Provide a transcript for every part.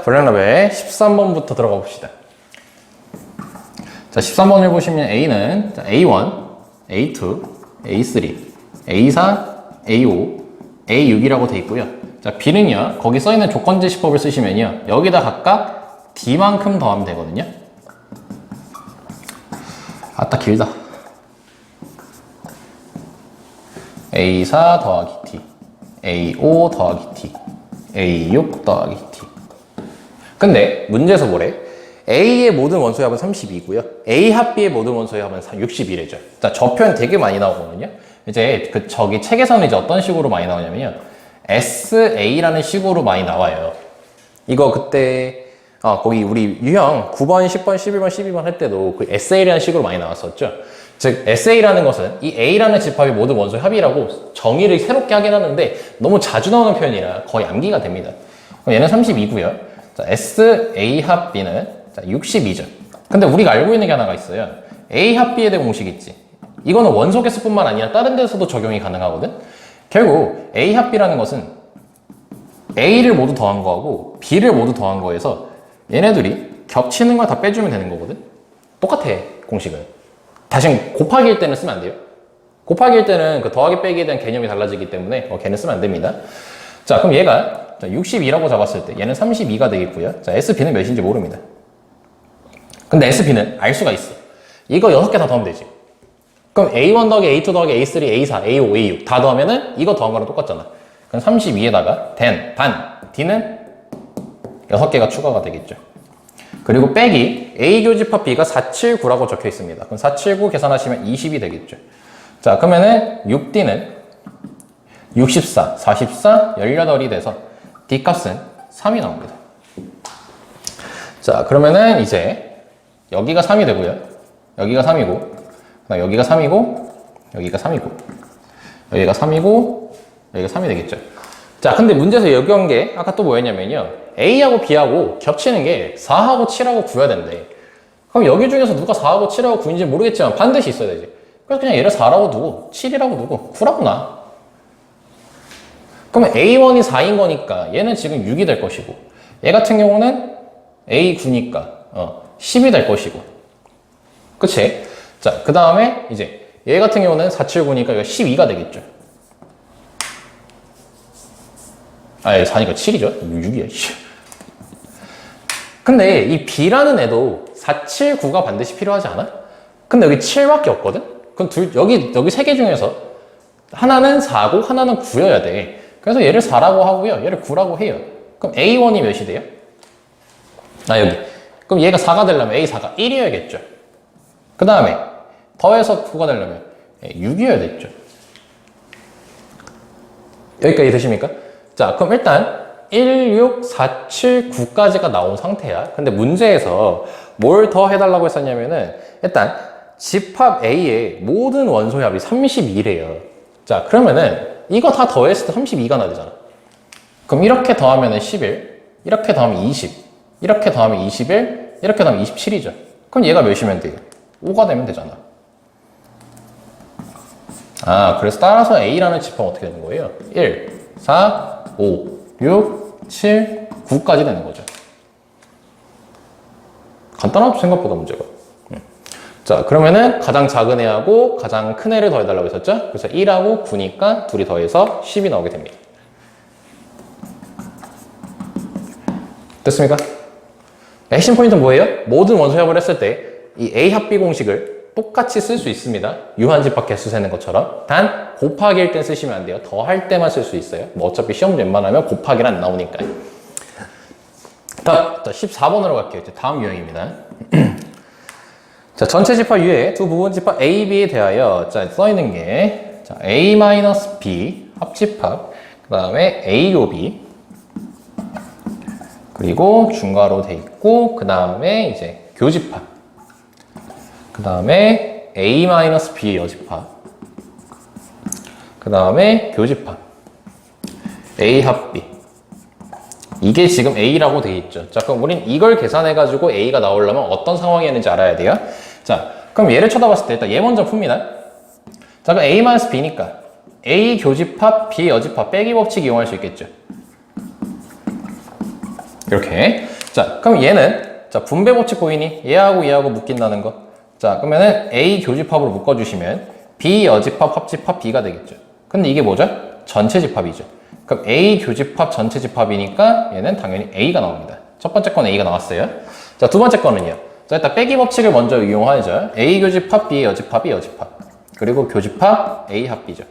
블랙라벨 13번부터 들어가 봅시다. 자, 13번을 보시면 A는 A1, A2, A3, A4, A5, A6이라고 돼 있고요. 자, B는요, 거기 써있는 조건제시법을 쓰시면요, 여기다 각각 D만큼 더하면 되거든요. 아따, 길다. A4 더하기 T, A5 더하기 T, A6 더하기 T. 근데 문제에서 뭐래? A의 모든 원소의 합은 32고요. A 합 B의 모든 원소의 합은 61이죠. 자, 저 표현 되게 많이 나오거든요. 이제 저기 책에서는 이제 어떤 식으로 많이 나오냐면요. SA라는 식으로 많이 나와요. 이거 그때 거기 우리 유형 9번, 10번, 11번, 12번 할 때도 그 SA라는 식으로 많이 나왔었죠. 즉 SA라는 것은 이 A라는 집합이 모든 원소의 합이라고 정의를 새롭게 하긴 하는데 너무 자주 나오는 표현이라 거의 암기가 됩니다. 그럼 얘는 32고요. 자, SA 합 B는 62죠. 근데 우리가 알고 있는 게 하나가 있어요. A 합 B에 대한 공식 있지. 이거는 원소 개수뿐만 아니라 다른 데서도 적용이 가능하거든. 결국 A 합 B라는 것은 A를 모두 더한 거하고 B를 모두 더한 거에서 얘네들이 겹치는 걸 다 빼주면 되는 거거든. 똑같아, 공식은. 다시 곱하기일 때는 쓰면 안 돼요. 곱하기일 때는 그 더하기 빼기에 대한 개념이 달라지기 때문에 걔는 쓰면 안 됩니다. 자, 그럼 얘가 62라고 잡았을 때 얘는 32가 되겠고요. 자, SB는 몇인지 모릅니다. 근데 SB는 알 수가 있어. 이거 6개 다 더하면 되지. 그럼 A1 더하기 A2 더하기 A3, A4, A5, A6 다 더하면은 이거 더한 거랑 똑같잖아. 그럼 32에다가 단 D는 6개가 추가가 되겠죠. 그리고 빼기 A 교집합 B가 479라고 적혀 있습니다. 그럼 479 계산하시면 20이 되겠죠. 자, 그러면은 6D는 64, 44, 18이 돼서 D 값은 3이 나옵니다. 자, 그러면은 이제 여기가 3이 되고요. 여기가 3이고, 여기가 3이고, 여기가 3이고, 여기가 3이고, 여기가 3이 되겠죠. 자, 근데 문제에서 여기 온 게 아까 또 뭐였냐면요. A하고 B하고 겹치는 게 4하고 7하고 9여야 된대. 그럼 여기 중에서 누가 4하고 7하고 9인지 모르겠지만 반드시 있어야 되지. 그래서 그냥 얘를 4라고 두고 7이라고 두고 9라고 놔. 그러면 A1이 4인 거니까 얘는 지금 6이 될 것이고 얘 같은 경우는 A9니까 10이 될 것이고 그치? 자, 그 다음에 이제 얘 같은 경우는 479니까 이거 12가 되겠죠. 아니 4니까 7이죠. 6이야. 근데 이 B라는 애도 479가 반드시 필요하지 않아? 근데 여기 7밖에 없거든? 그럼 여기 3개 중에서 하나는 4고 하나는 9여야 돼. 그래서 얘를 4라고 하고요. 얘를 9라고 해요. 그럼 A1이 몇이 돼요? 여기. 그럼 얘가 4가 되려면 A4가 1이어야겠죠. 그 다음에 더해서 9가 되려면 6이어야겠죠. 여기까지 되십니까? 자, 그럼 일단 1, 6, 4, 7, 9까지가 나온 상태야. 근데 문제에서 뭘 더 해달라고 했었냐면은 일단 집합 A의 모든 원소의 합이 32래요. 자, 그러면은 이거 다 더했을 때 32가 나되잖아. 그럼 이렇게 더하면은 11, 이렇게 더하면 20, 이렇게 더하면 21, 이렇게 더하면 27이죠. 그럼 얘가 몇이면 돼요? 5가 되면 되잖아. 그래서 따라서 A라는 집합은 어떻게 되는 거예요? 1, 4, 5, 6, 7, 9까지 되는 거죠. 간단하죠, 생각보다 문제가. 자, 그러면은 가장 작은 애하고 가장 큰 애를 더해달라고 했었죠? 그래서 1하고 9니까 둘이 더해서 10이 나오게 됩니다. 됐습니까? 핵심 포인트는 뭐예요? 모든 원소 합을 했을 때 이 A 합 B 공식을 똑같이 쓸 수 있습니다. 유한집합 개수 세는 것처럼. 단 곱하기일 땐 쓰시면 안 돼요. 더할 때만 쓸 수 있어요. 뭐 어차피 시험 웬만하면 곱하기는 안 나오니까요. 자, 14번으로 갈게요. 이제 다음 유형입니다. 자, 전체 집합 유의 두 부분 집합 A, B에 대하여 써있는 게 A-B 합집합, 그 다음에 A 요 B, 그리고 중괄호 돼 있고, 그 다음에 이제 교집합, 그 다음에 A-B 여집합, 그 다음에 교집합, A 합 B. 이게 지금 A라고 돼 있죠. 자, 그럼 우린 이걸 계산해가지고 A가 나오려면 어떤 상황이었는지 알아야 돼요. 자, 그럼 얘를 쳐다봤을 때 일단 얘 먼저 풉니다. 자, 그럼 A-B니까 A 교집합, B 여집합 빼기 법칙 이용할 수 있겠죠. 이렇게. 자, 그럼 얘는, 자, 분배 법칙 보이니? 얘하고 얘하고 묶인다는 거. 자, 그러면은 A 교집합으로 묶어주시면 B 여집합, 합집합 B가 되겠죠. 근데 이게 뭐죠? 전체 집합이죠. 그럼 A 교집합 전체 집합이니까 얘는 당연히 A가 나옵니다. 첫 번째 건 A가 나왔어요. 자, 두 번째 거는요. 자, 일단 빼기 법칙을 먼저 이용하죠. A 교집합, B 여집합이 여집합. 그리고 교집합 A 합비죠.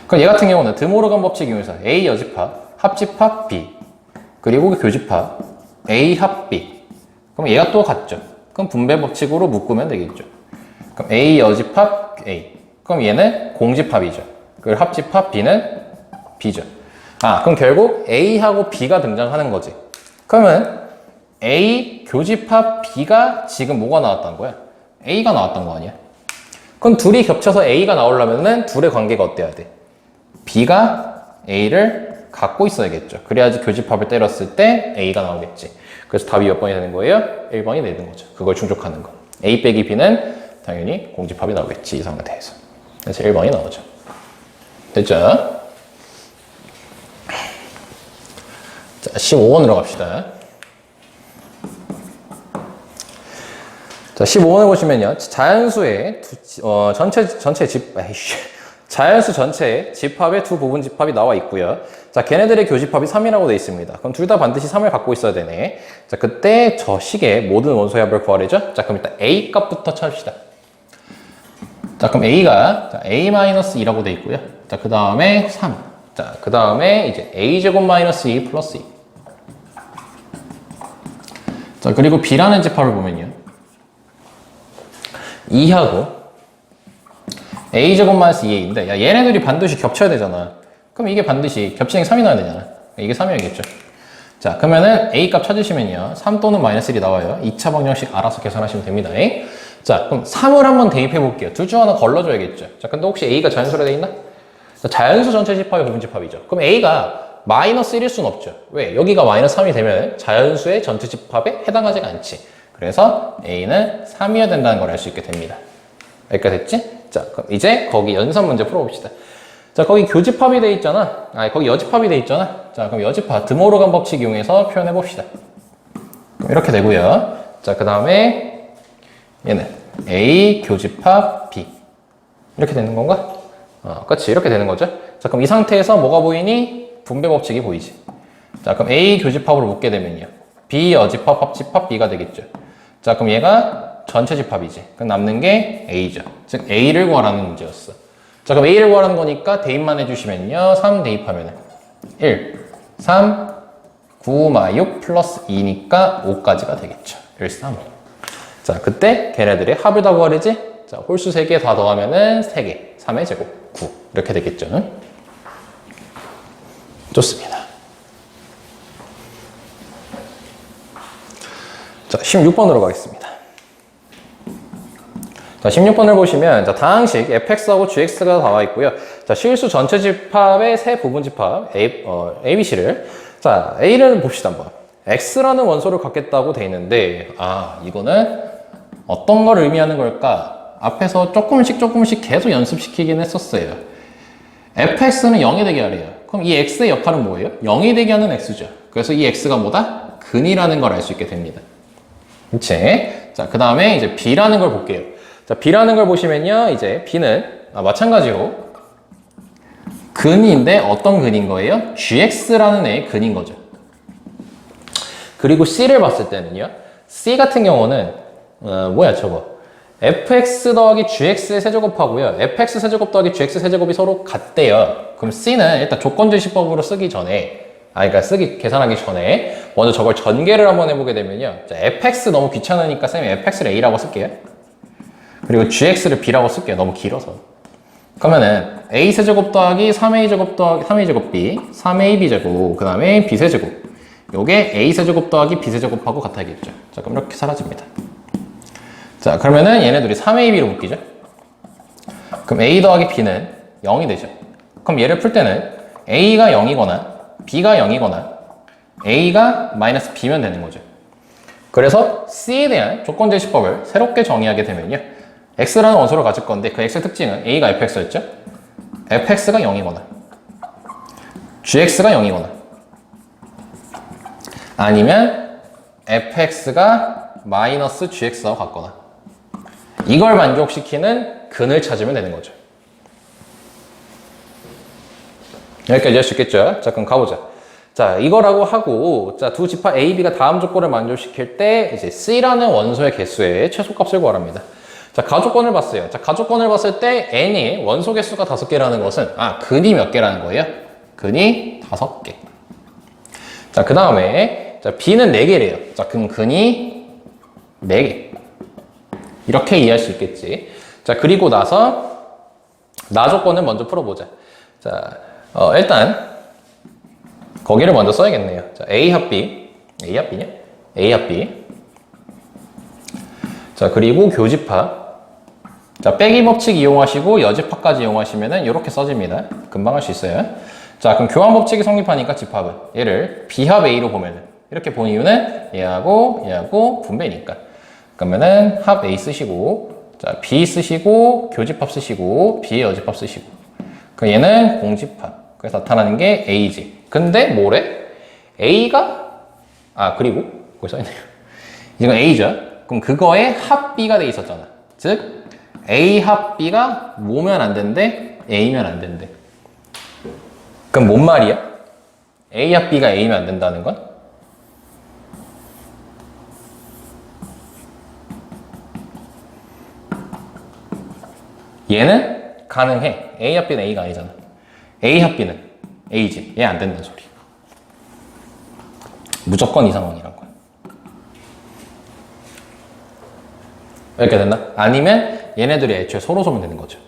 그럼 얘 같은 경우는 드모르간 법칙 이용해서 A 여집합, 합집합 B. 그리고 교집합 A 합비. 그럼 얘가 또 같죠. 그럼 분배 법칙으로 묶으면 되겠죠. 그럼 A 여집합 A. 그럼 얘는 공집합이죠. 그리고 합집합 B는 B죠. 아, 그럼 결국 A하고 B가 등장하는 거지. 그러면 A 교집합 B가 지금 뭐가 나왔다는 거야? A가 나왔던 거 아니야? 그럼 둘이 겹쳐서 A가 나오려면은 둘의 관계가 어때야 돼? B가 A를 갖고 있어야겠죠. 그래야지 교집합을 때렸을 때 A가 나오겠지. 그래서 답이 몇 번이 되는 거예요? 1번이 되는 거죠. 그걸 충족하는 거. A 빼기 B는 당연히 공집합이 나오겠지. 이 상태에서. 그래서 1번이 나오죠. 됐죠? 자, 15번으로 갑시다. 자, 15번을 보시면요. 자연수의 자연수 전체의 집합의 두 부분 집합이 나와 있고요. 자, 걔네들의 교집합이 3이라고 되어 있습니다. 그럼 둘 다 반드시 3을 갖고 있어야 되네. 자, 그때 저 식의 모든 원소의 합을 구하래죠. 자, 그럼 일단 A 값부터 찾읍시다. 자, 그럼 A가 A-2라고 되어 있고요. 자, 그 다음에 3. 자, 그 다음에 이제 A제곱 마이너스 2 플러스 2. 자, 그리고 B라는 집합을 보면요. 2하고 A제곱 마이너스 2A인데, 야, 얘네들이 반드시 겹쳐야 되잖아. 그럼 이게 반드시 겹치는 게 3이 나와야 되잖아. 이게 3이어야겠죠. 자, 그러면은 A 값 찾으시면요. 3 또는 마이너스 1이 나와요. 2차 방정식 알아서 계산하시면 됩니다. 자, 그럼 3을 한번 대입해 볼게요. 둘 중 하나 걸러줘야겠죠. 자, 근데 혹시 A가 자연수로 되어 있나? 자, 자연수 전체 집합이 부분 집합이죠. 그럼 A가 마이너스 1일 수는 없죠. 왜? 여기가 마이너스 3이 되면 자연수의 전체 집합에 해당하지가 않지. 그래서 A는 3이어야 된다는 걸 알 수 있게 됩니다. 여기까지 됐지? 자, 그럼 이제 거기 연산 문제 풀어봅시다. 자, 거기 교집합이 돼 있잖아. 아니, 거기 여집합이 돼 있잖아. 자, 그럼 여집합 드모르간 법칙 이용해서 표현해 봅시다. 이렇게 되고요. 자, 그 다음에 얘는 A 교집합 B. 이렇게 되는 건가? 그렇지. 이렇게 되는 거죠. 자, 그럼 이 상태에서 뭐가 보이니? 분배 법칙이 보이지. 자, 그럼 A 교집합으로 묶게 되면요. B 여집합, 합집합 B가 되겠죠. 자, 그럼 얘가 전체 집합이지. 그럼 남는 게 A죠. 즉, A를 구하라는 문제였어. 자, 그럼 A를 구하라는 거니까 대입만 해주시면요. 3 대입하면 1, 3, 9, 6 플러스 2니까 5까지가 되겠죠. 1, 3, 5. 자, 그때 걔네들의 합을 다 구하래지? 자, 홀수 3개 다 더하면은 3개. 3의 제곱, 9. 이렇게 되겠죠. 좋습니다. 자, 16번으로 가겠습니다. 자, 16번을 보시면, 자, 다항식 fx하고 gx가 나와 있고요. 자, 실수 전체 집합의 세 부분 집합, ABC를. 자, A를 봅시다, 한번. x라는 원소를 갖겠다고 돼 있는데, 이거는 어떤 걸 의미하는 걸까? 앞에서 조금씩 계속 연습시키긴 했었어요. fx는 0이 되게 하래요. 그럼 이 x의 역할은 뭐예요? 0이 되게 하는 x죠. 그래서 이 x가 뭐다? 근이라는 걸 알 수 있게 됩니다. 그치? 자, 그 다음에 이제 b라는 걸 볼게요. 자, b라는 걸 보시면요. 이제 b는 마찬가지로 근인데 어떤 근인 거예요? gx라는 애의 근인 거죠. 그리고 c를 봤을 때는요. c 같은 경우는 뭐야 저거? fx 더하기 gx의 세제곱하고요. fx 세제곱 더하기 gx 세제곱이 서로 같대요. 그럼 c는 일단 조건제시법으로 쓰기 전에 그러니까 계산하기 전에 먼저 저걸 전개를 한번 해보게 되면요. 자, fx 너무 귀찮으니까 쌤이 fx를 a라고 쓸게요. 그리고 gx를 b라고 쓸게요. 너무 길어서. 그러면은 a 세제곱 더하기 3a 제곱 더하기 3a 제곱 b, 3ab 제곱, 그 다음에 b 세제곱. 요게 a 세제곱 더하기 b 세제곱하고 같아야겠죠. 자, 그럼 이렇게 사라집니다. 자, 그러면은 얘네들이 3ab로 묶이죠. 그럼 a 더하기 b는 0이 되죠. 그럼 얘를 풀 때는 a가 0이거나 b가 0이거나 a가 마이너스 b면 되는 거죠. 그래서 c에 대한 조건제시법을 새롭게 정의하게 되면요. x라는 원소를 가질 건데 그 x의 특징은 a가 fx였죠. fx가 0이거나 gx가 0이거나 아니면 fx가 마이너스 gx와 같거나 이걸 만족시키는 근을 찾으면 되는 거죠. 여기까지 할 수 있겠죠? 자, 그럼 가보자. 자, 이거라고 하고, 자, 두 집합 A, B가 다음 조건을 만족시킬 때, 이제 C라는 원소의 개수의 최소값을 구하랍니다. 자, 가조건을 봤어요. 자, 가조건을 봤을 때 N이 원소 개수가 5개라는 것은, 근이 몇 개라는 거예요? 근이 5개. 자, 그 다음에, 자, B는 4개래요. 자, 그럼 근이 4개. 이렇게 이해할 수 있겠지. 자, 그리고 나서, 나 조건을 먼저 풀어보자. 자, 일단, 거기를 먼저 써야겠네요. 자, A 합 B. A 합 B냐? A 합 B. 자, 그리고 교집합. 자, 빼기 법칙 이용하시고 여집합까지 이용하시면은 이렇게 써집니다. 금방 할 수 있어요. 자, 그럼 교환 법칙이 성립하니까 집합은 얘를 B 합 A로 보면은 이렇게 본 이유는 얘하고 분배니까. 그러면은 합 A 쓰시고, 자, B 쓰시고, 교집합 쓰시고, B의 여집합 쓰시고. 그 얘는 공집합. 그래서 나타나는 게 A지. 근데 뭐래? A가 그리고 거기 써있네요. 이건 A죠. 그럼 그거에 합 B가 돼 있었잖아. 즉 A 합 B가 뭐면 안 된대? A면 안 된대. 그럼 뭔 말이야? A 합 B가 A면 안 된다는 건? 얘는 가능해. A 합 B는 A가 아니잖아. A 합 B는 A지. 얘 안 된다는 소리. 무조건 이 상황이란 거야. 이렇게 됐나? 아니면 얘네들이 애초에 서로 쏘면 되는 거죠.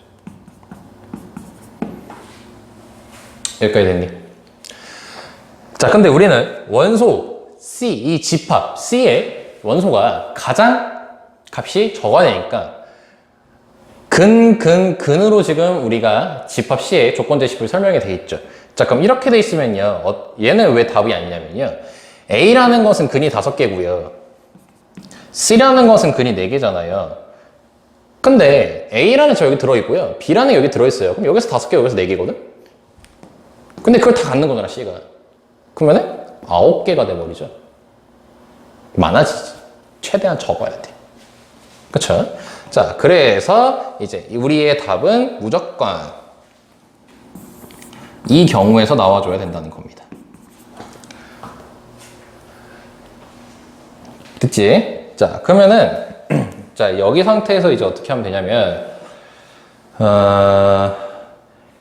여기까지 됐니? 자, 근데 우리는 원소 C, 이 집합 C의 원소가 가장 값이 적어야 되니까 근으로 지금 우리가 집합 C의 조건 제시를 설명이 돼 있죠. 자, 그럼 이렇게 돼 있으면요. 얘는 왜 답이 아니냐면요. A라는 것은 근이 5개고요. C라는 것은 근이 4개잖아요. 근데 A라는 저 여기 들어있고요. B라는 여기 들어있어요. 그럼 여기서 5개, 여기서 4개거든? 근데 그걸 다 갖는 거잖아, C가. 그러면은 9개가 돼버리죠. 많아지지. 최대한 적어야 돼. 그쵸? 자, 그래서 이제 우리의 답은 무조건 이 경우에서 나와줘야 된다는 겁니다. 됐지? 자, 그러면은 자, 여기 상태에서 이제 어떻게 하면 되냐면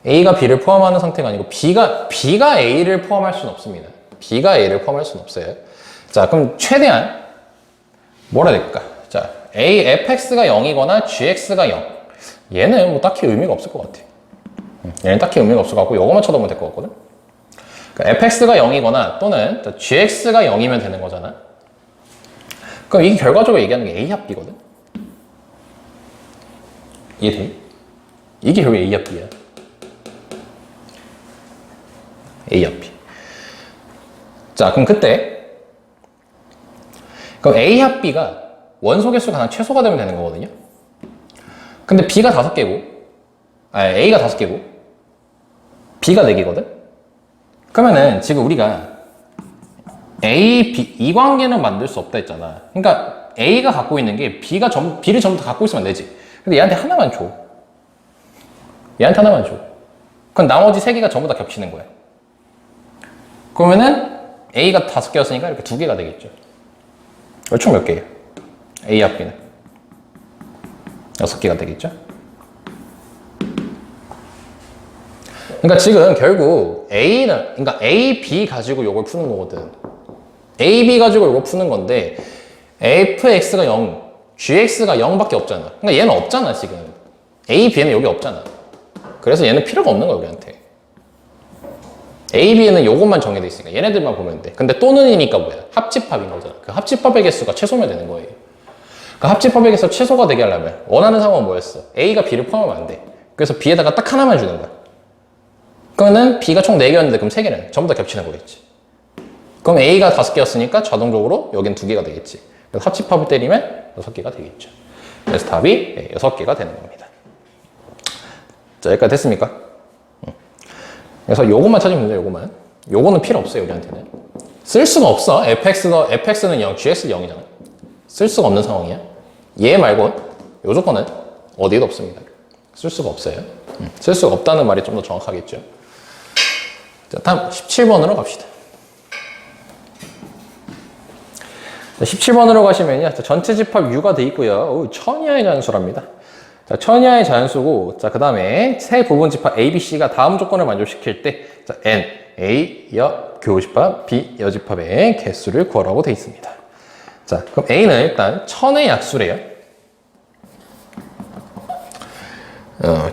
A가 B를 포함하는 상태가 아니고 B가 A를 포함할 수는 없습니다. B가 A를 포함할 수는 없어요. 자, 그럼 최대한 뭐라 해야 될까? 자, fx가 0이거나 gx가 0. 얘는 뭐 딱히 의미가 없을 것 같아. 얘는 딱히 의미가 없을 것 같고 이거만 쳐다보면 될 것 같거든. 그러니까 fx가 0이거나 또는 gx가 0이면 되는 거잖아. 그럼 이게 결과적으로 얘기하는 게 A 합 B거든. 이해돼? 이게 결국 A 합 B야. A 합 B. 자, 그럼 그럼 A 합 B가 원소 개수가 가장 최소가 되면 되는 거거든요. 근데 B가 5개고, A가 5개고, B가 4개거든? 그러면은 지금 우리가 A, B, 이 관계는 만들 수 없다 했잖아. 그러니까 A가 갖고 있는 게 B를 전부 다 갖고 있으면 되지. 근데 얘한테 하나만 줘. 얘한테 하나만 줘. 그럼 나머지 3개가 전부 다 겹치는 거야. 그러면은 A가 5개였으니까 이렇게 2개가 되겠죠. 총 몇 개예요? A 합 B는 6개가 되겠죠? 그러니까 지금 결국 그러니까 A, B 가지고 이걸 푸는 거거든. A, B 가지고 이걸 푸는 건데 fx가 0, gx가 0밖에 없잖아. 그러니까 얘는 없잖아, 지금. A, B는 여기 없잖아. 그래서 얘는 필요가 없는 거야, 우리한테. A, B는 요것만 정해져 있으니까 얘네들만 보면 돼. 근데 또는이니까 뭐야? 합집합인 거잖아. 그 합집합의 개수가 최소면 되는 거예요. 그 합집합의 개수 최소가 되게 하려면 원하는 상황은 뭐였어? A가 B를 포함하면 안 돼. 그래서 B에다가 딱 하나만 주는 거야. 그러면은 B가 총 4개였는데 그럼 3개는 전부 다 겹치는 거겠지. 그럼 A가 5개였으니까 자동적으로 여긴 2개가 되겠지. 그래서 합집합을 때리면 6개가 되겠죠. 그래서 답이 6개가 되는 겁니다. 자, 여기까지 됐습니까? 그래서 요것만 찾으면 돼요, 요거는 필요 없어요, 우리한테는. 쓸 수가 없어. fx는 0, gx는 0이잖아. 쓸 수가 없는 상황이야. 얘 말고 요 조건은 어디에도 없습니다. 쓸 수가 없어요. 쓸 수가 없다는 말이 좀 더 정확하겠죠. 자, 다음 17번으로 갑시다. 17번으로 가시면요. 전체 집합 U가 돼 있고요. 천이하의 자연수랍니다. 자, 천이하의 자연수고, 자, 그 다음에 세 부분 집합 A, B, C가 다음 조건을 만족시킬 때, 자, N, A, 교집합, B, 여집합의 개수를 구하라고 돼 있습니다. 자, 그럼 A는 일단 천의 약수래요.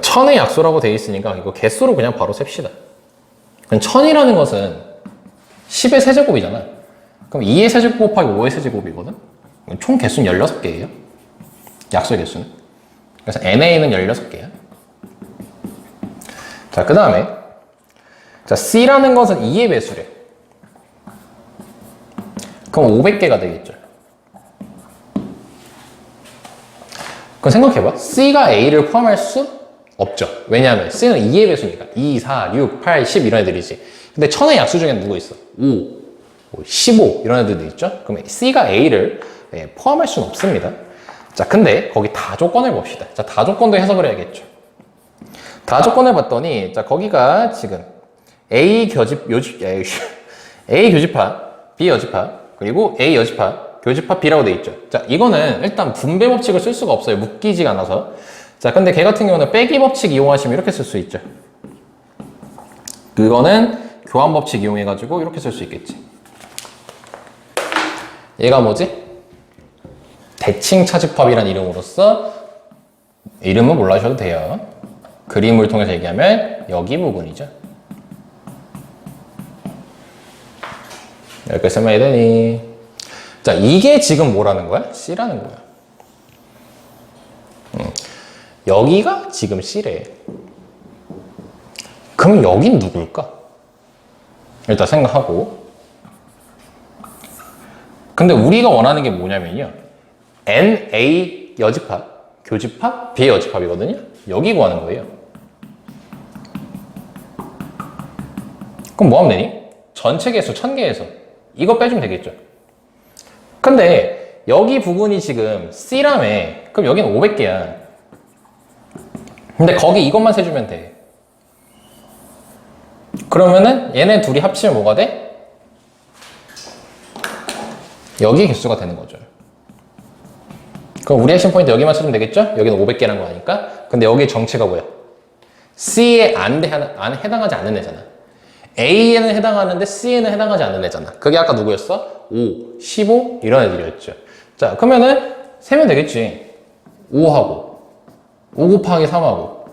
천의 약수라고 돼 있으니까 이거 개수로 그냥 바로 셉시다. 천이라는 것은 10의 세제곱이잖아. 그럼 2의 세제곱 곱하기 5의 세제곱이거든? 총 개수는 16개예요. 약수의 개수는. 그래서 NA는 16개야. 자, 그 다음에 자, C라는 것은 2의 배수래. 그럼 500개가 되겠죠. 그럼 생각해봐. C가 A를 포함할 수 없죠. 왜냐하면 C는 2의 배수니까. 2, 4, 6, 8, 10 이런 애들이지. 근데 천의 약수 중에는 누구 있어? 5, 15 이런 애들도 있죠. 그럼 C가 A를 포함할 수는 없습니다. 자, 근데 거기 다조건을 봅시다. 자, 다조건도 해석을 해야겠죠. 다조건을 봤더니 자, 거기가 지금 A 교집합, B 여집합, 그리고 A 여집합, 교집합 B라고 돼 있죠. 자, 이거는 일단 분배 법칙을 쓸 수가 없어요. 묶이지가 않아서. 자, 근데 걔 같은 경우는 빼기 법칙 이용하시면 이렇게 쓸 수 있죠. 그거는 교환 법칙 이용해가지고 이렇게 쓸 수 있겠지. 얘가 뭐지? 대칭 차집합이란 이름으로써 이름은 몰라셔도 돼요. 그림을 통해서 얘기하면 여기 부분이죠. 여기까지 설명해야 되니. 자, 이게 지금 뭐라는 거야? C라는 거야. 여기가 지금 C래. 그럼 여긴 누굴까? 일단 생각하고. 근데 우리가 원하는 게 뭐냐면요. NA 여집합, 교집합, B 여집합이거든요. 여기 구하는 거예요. 그럼 뭐 하면 되니? 전체 개수 1000개에서 이거 빼주면 되겠죠. 근데 여기 부분이 지금 C라며. 그럼 여기는 500개야. 근데 거기 이것만 세주면 돼. 그러면은 얘네 둘이 합치면 뭐가 돼? 여기 개수가 되는 거죠. 그럼 우리 핵심 포인트 여기만 쓰면 되겠죠? 여기는 500개라는 거 아니까? 근데 여기 정체가 뭐야? C에 안 해당하지 않는 애잖아. A에는 해당하는데 C에는 해당하지 않는 애잖아. 그게 아까 누구였어? 5, 15 이런 애들이었죠. 자, 그러면은 세면 되겠지. 5하고 5 곱하기 3하고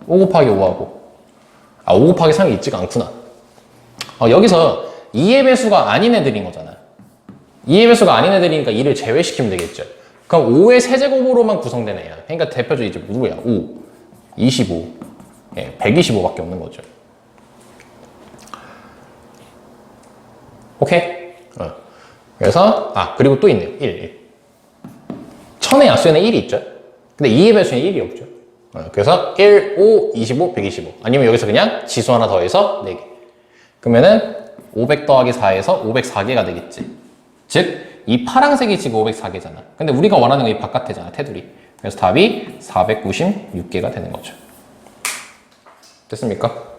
5 곱하기 5하고 5 곱하기 3이 있지가 않구나. 여기서 2의 배수가 아닌 애들인 거잖아. 2의 배수가 아닌 애들이니까 2를 제외시키면 되겠죠. 그럼 5의 세제곱으로만 구성된 애야. 그러니까 대표적으로 이제 누구야? 5, 25, 125밖에 없는 거죠. 오케이? 그래서 그리고 또 있네요. 1. 천의 약수에는 1이 있죠. 근데 2의 배수에는 1이 없죠. 그래서 1, 5, 25, 125. 아니면 여기서 그냥 지수 하나 더해서 4개. 그러면은 500 더하기 4에서 504개가 되겠지. 즉, 이 파란색이 지금 504개잖아. 근데 우리가 원하는 건 이 바깥에잖아, 테두리. 그래서 답이 496개가 되는 거죠. 됐습니까?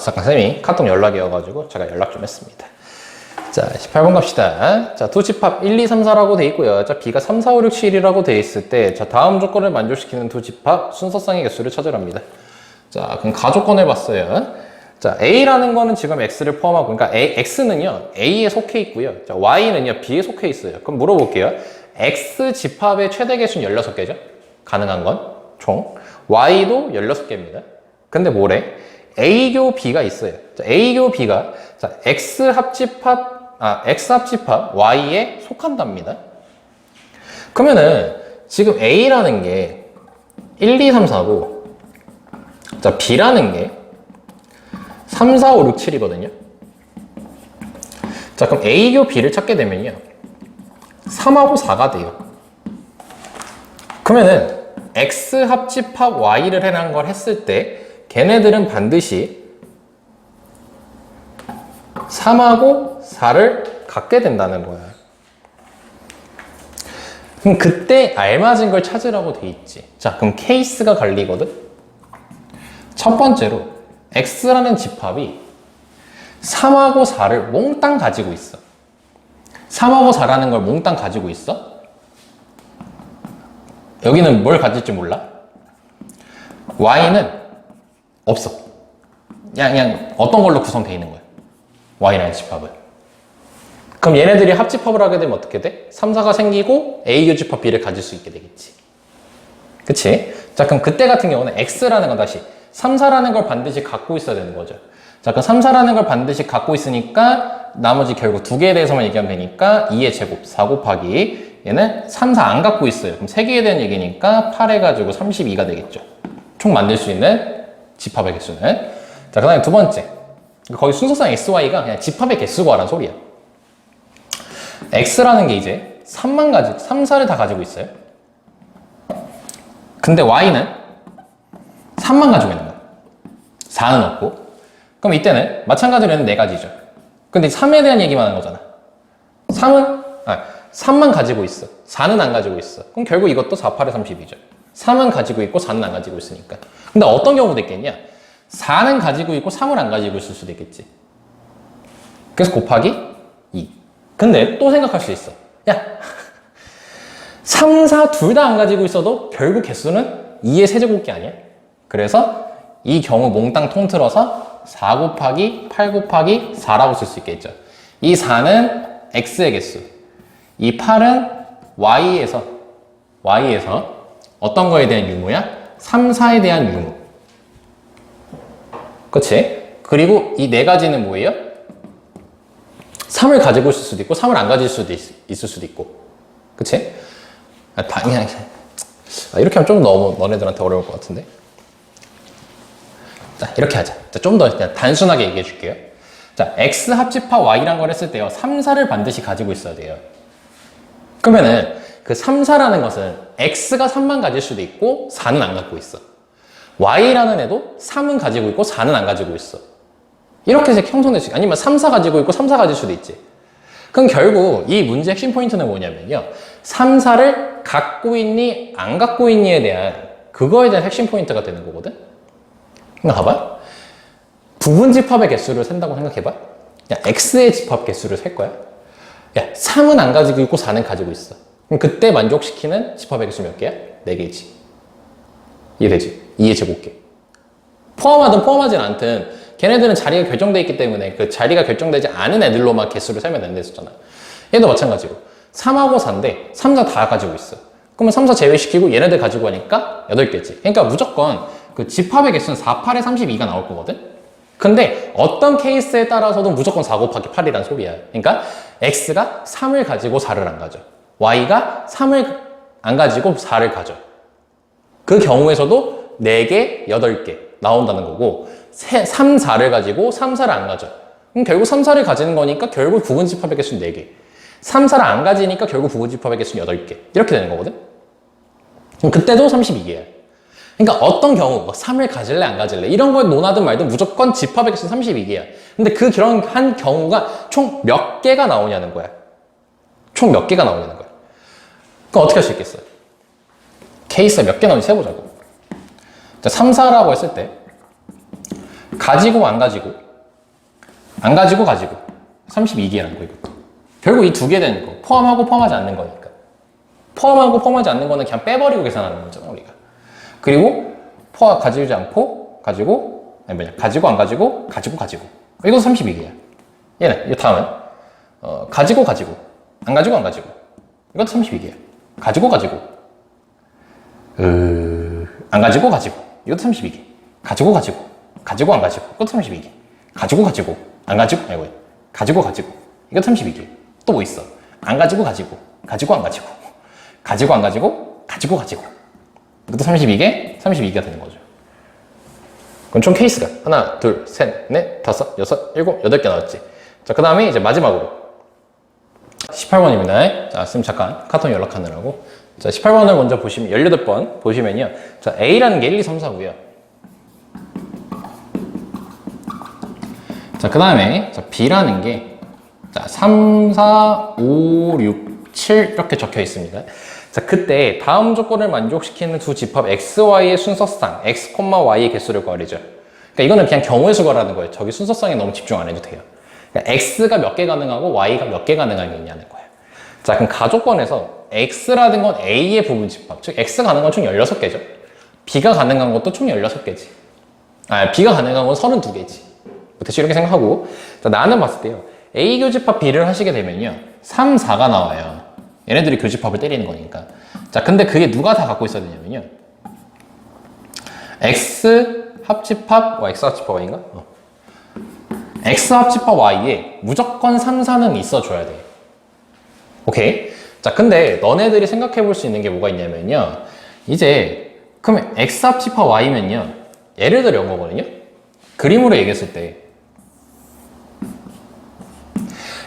잠깐 쌤이 카톡 연락이 와가지고 제가 연락 좀 했습니다. 자, 18번 갑시다. 자, 두 집합 1, 2, 3, 4라고 돼 있고요. 자, B가 3, 4, 5, 6, 7이라고 돼 있을 때, 자, 다음 조건을 만족시키는 두 집합 순서상의 개수를 찾으랍니다. 자, 그럼 가조건을 봤어요. 자, A라는 거는 지금 X를 포함하고, 그러니까 X는요, A에 속해 있고요. 자, Y는요, B에 속해 있어요. 그럼 물어볼게요. X 집합의 최대 개수는 16개죠? 가능한 건, 총. Y도 16개입니다. 근데 뭐래? A교 B가 있어요. 자, A교 B가, 자, X 합집합 Y에 속한답니다. 그러면은, 지금 A라는 게 1, 2, 3, 4고, 자, B라는 게 3, 4, 5, 6, 7이거든요. 자, 그럼 A교 B를 찾게 되면요. 3하고 4가 돼요. 그러면은 X 합집합 Y를 해놓은 걸 했을 때 걔네들은 반드시 3하고 4를 갖게 된다는 거야. 그럼 그때 알맞은 걸 찾으라고 돼 있지. 자, 그럼 케이스가 갈리거든? 첫 번째로 X라는 집합이 3하고 4를 몽땅 가지고 있어. 3하고 4라는 걸 몽땅 가지고 있어? 여기는 뭘 가질지 몰라? Y는 없어. 그냥 어떤 걸로 구성되어 있는 거야. Y라는 집합은. 그럼 얘네들이 합집합을 하게 되면 어떻게 돼? 3, 4가 생기고 AU 집합 B를 가질 수 있게 되겠지. 그치? 자, 그럼 그때 같은 경우는 X라는 건 다시 3, 4라는 걸 반드시 갖고 있어야 되는 거죠. 자, 그럼 3, 4라는 걸 반드시 갖고 있으니까 나머지 결국 두 개에 대해서만 얘기하면 되니까 2의 제곱, 4 곱하기 얘는 3, 4 안 갖고 있어요. 그럼 3개에 대한 얘기니까 8 해가지고 32가 되겠죠. 총 만들 수 있는 집합의 개수는. 자, 그 다음에 두 번째. 거의 순서상 XY가 그냥 집합의 개수 구하라는 소리야. X라는 게 이제 3, 4를 다 가지고 있어요. 근데 Y는 3만 가지고 있는 거야. 4는 없고. 그럼 이때는 마찬가지로 얘는 4가지죠. 근데 3에 대한 얘기만 하는 거잖아. 3만 가지고 있어. 4는 안 가지고 있어. 그럼 결국 이것도 4, 8에 30이죠. 3은 가지고 있고 4는 안 가지고 있으니까. 근데 어떤 경우도 있겠냐? 4는 가지고 있고 3을 안 가지고 있을 수도 있겠지. 그래서 곱하기 2. 근데 또 생각할 수 있어. 야, 3, 4 둘 다 안 가지고 있어도 결국 개수는 2의 세제곱기 아니야? 그래서 이 경우 몽땅 통틀어서 4 곱하기 8 곱하기 4라고 쓸 수 있겠죠. 이 4는 X의 개수. 이 8은 Y에서 어떤 거에 대한 유무야? 3, 4에 대한 유무. 그치? 그리고 이 4가지는 뭐예요? 3을 가지고 있을 수도 있고 3을 안 가질 수도 있을 수도 있고. 그치? 이렇게 하면 좀 너무 너네들한테 어려울 것 같은데. 자, 이렇게 하자. 자, 좀 더 그냥 단순하게 얘기해 줄게요. 자, X 합집합 Y란 걸 했을 때요. 3, 4를 반드시 가지고 있어야 돼요. 그러면은 그 3, 4라는 것은 X가 3만 가질 수도 있고 4는 안 갖고 있어. Y라는 애도 3은 가지고 있고 4는 안 가지고 있어. 이렇게 해서 형성될 수 있고 아니면 3, 4 가지고 있고 3, 4 가질 수도 있지. 그럼 결국 이 문제 핵심 포인트는 뭐냐면요. 3, 4를 갖고 있니 안 갖고 있니에 대한 그거에 대한 핵심 포인트가 되는 거거든. 그러니까 봐봐. 부분 집합의 개수를 센다고 생각해봐. 야, X의 집합 개수를 셀 거야. 야, 3은 안 가지고 있고 4는 가지고 있어. 그럼 그때 만족시키는 집합의 개수 몇 개야? 4개지. 이해되지? 2의 제곱개. 포함하든 포함하진 않든 걔네들은 자리가 결정되어 있기 때문에 그 자리가 결정되지 않은 애들로만 개수를 세면 된다 했었잖아. 얘도 마찬가지로 3하고 4인데 3, 4 다 가지고 있어. 그러면 3, 4 제외시키고 얘네들 가지고 하니까 8개지. 그러니까 무조건 그 집합의 개수는 4, 8에 32가 나올 거거든? 근데 어떤 케이스에 따라서도 무조건 4 곱하기 8이란 소리야. 그러니까 X가 3을 가지고 4를 안 가져. Y가 3을 안 가지고 4를 가져. 그 경우에서도 4개, 8개 나온다는 거고 3, 4를 가지고 3, 4를 안 가져. 그럼 결국 3, 4를 가지는 거니까 결국 부분 집합의 개수는 4개. 3, 4를 안 가지니까 결국 부분 집합의 개수는 8개. 이렇게 되는 거거든? 그럼 그때도 32개야. 그러니까 어떤 경우, 3을 가질래 안 가질래 이런 거에 논하든 말든 무조건 집합의 개수는 32개야. 근데 그런 한 경우가 총 몇 개가 나오냐는 거야. 총 몇 개가 나오냐는 거야. 그럼 어떻게 할 수 있겠어요? 케이스가 몇 개 나오는지 세보자고. 자, 3, 4라고 했을 때 가지고 안 가지고 안 가지고 가지고 32개라는 거 이것도. 결국 이 두 개 되는 거 포함하고 포함하지 않는 거니까. 포함하고 포함하지 않는 거는 그냥 빼버리고 계산하는 거잖아 우리가. 그리고 가지지 않고 가지고 가지고 안 가지고 가지고 이것도 32개야. 얘는 이 다음은 가지고 안 가지고 안 가지고 이것도 32개야. 가지고 안 가지고 이것도 32개. 가지고 안 가지고 이것도 32개. 가지고 안 가지고 가지고 이것도 32개. 또 뭐 있어? 안 가지고 안 가지고 가지고 안 가지고 이것도 32개가 되는 거죠. 그럼 총 케이스가 하나, 둘, 셋, 넷, 다섯, 여섯, 일곱, 8개 나왔지. 자, 그 다음에 이제 마지막으로 18번입니다. 자, 쌤 잠깐 카톡 연락하느라고. 자, 18번을 먼저 보시면 18번 보시면요. 자, A라는 게 1, 2, 3, 4고요. 자, 그 다음에 B라는 게 자, 3, 4, 5, 6, 7 이렇게 적혀 있습니다. 자, 그때 다음 조건을 만족시키는 두 집합 x, y의 순서상 x, y의 개수를 구하려죠. 그러니까 이거는 그냥 경우의 수거라는 거예요. 저기 순서상에 너무 집중 안 해도 돼요. 그러니까 x가 몇 개 가능하고 y가 몇 개 가능하겠냐는 거예요. 자, 그럼 가족권에서 x라는 건 a의 부분 집합, 즉 x 가능한 건 총 16개죠. b가 가능한 것도 총 16개지. b가 가능한 건 32개지. 대충 이렇게 생각하고, 자, 나는 봤을 때요. A 교집합 B를 하시게 되면요. 3, 4가 나와요. 얘네들이 교집합을 때리는 거니까. 자, 근데 그게 누가 다 갖고 있어야 되냐면요. X 합집합, X 합집합 Y인가? X 합집합 Y에 무조건 3, 4는 있어줘야 돼. 오케이? 자, 근데 너네들이 생각해 볼 수 있는 게 뭐가 있냐면요. 이제, 그러면 X 합집합 Y면요. 예를 들어 이런 거거든요. 그림으로 얘기했을 때,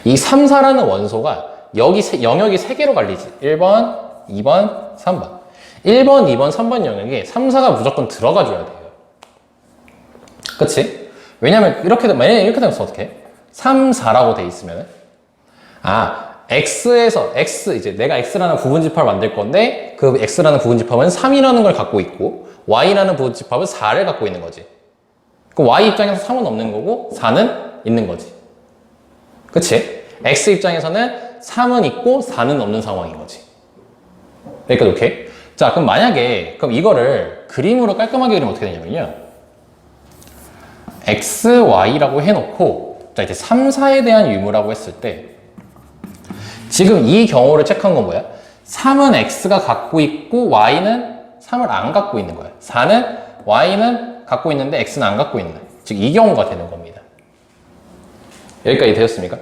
이 3, 4라는 원소가 영역이 3개로 갈리지. 1번, 2번, 3번. 1번, 2번, 3번 영역에 3, 4가 무조건 들어가 줘야 돼요. 그치? 왜냐면 만약에 이렇게 되면 어떻게? 3, 4라고 돼 있으면 X에서 이제 내가 X라는 부분집합을 만들 건데 그 X라는 부분집합은 3이라는 걸 갖고 있고 Y라는 부분집합은 4를 갖고 있는 거지. 그 Y 입장에서 3은 없는 거고 4는 있는 거지. 그치? X 입장에서는 3은 있고 4는 없는 상황인 거지. 여기까지 오케이? 자, 그럼 만약에 그럼 이거를 그림으로 깔끔하게 그리면 어떻게 되냐면요. X, Y라고 해놓고 자, 이제 3, 4에 대한 유무라고 했을 때 지금 이 경우를 체크한 건 뭐야? 3은 X가 갖고 있고 Y는 3을 안 갖고 있는 거야. 4는 Y는 갖고 있는데 X는 안 갖고 있는. 즉, 이 경우가 되는 겁니다. 여기까지 되었습니까?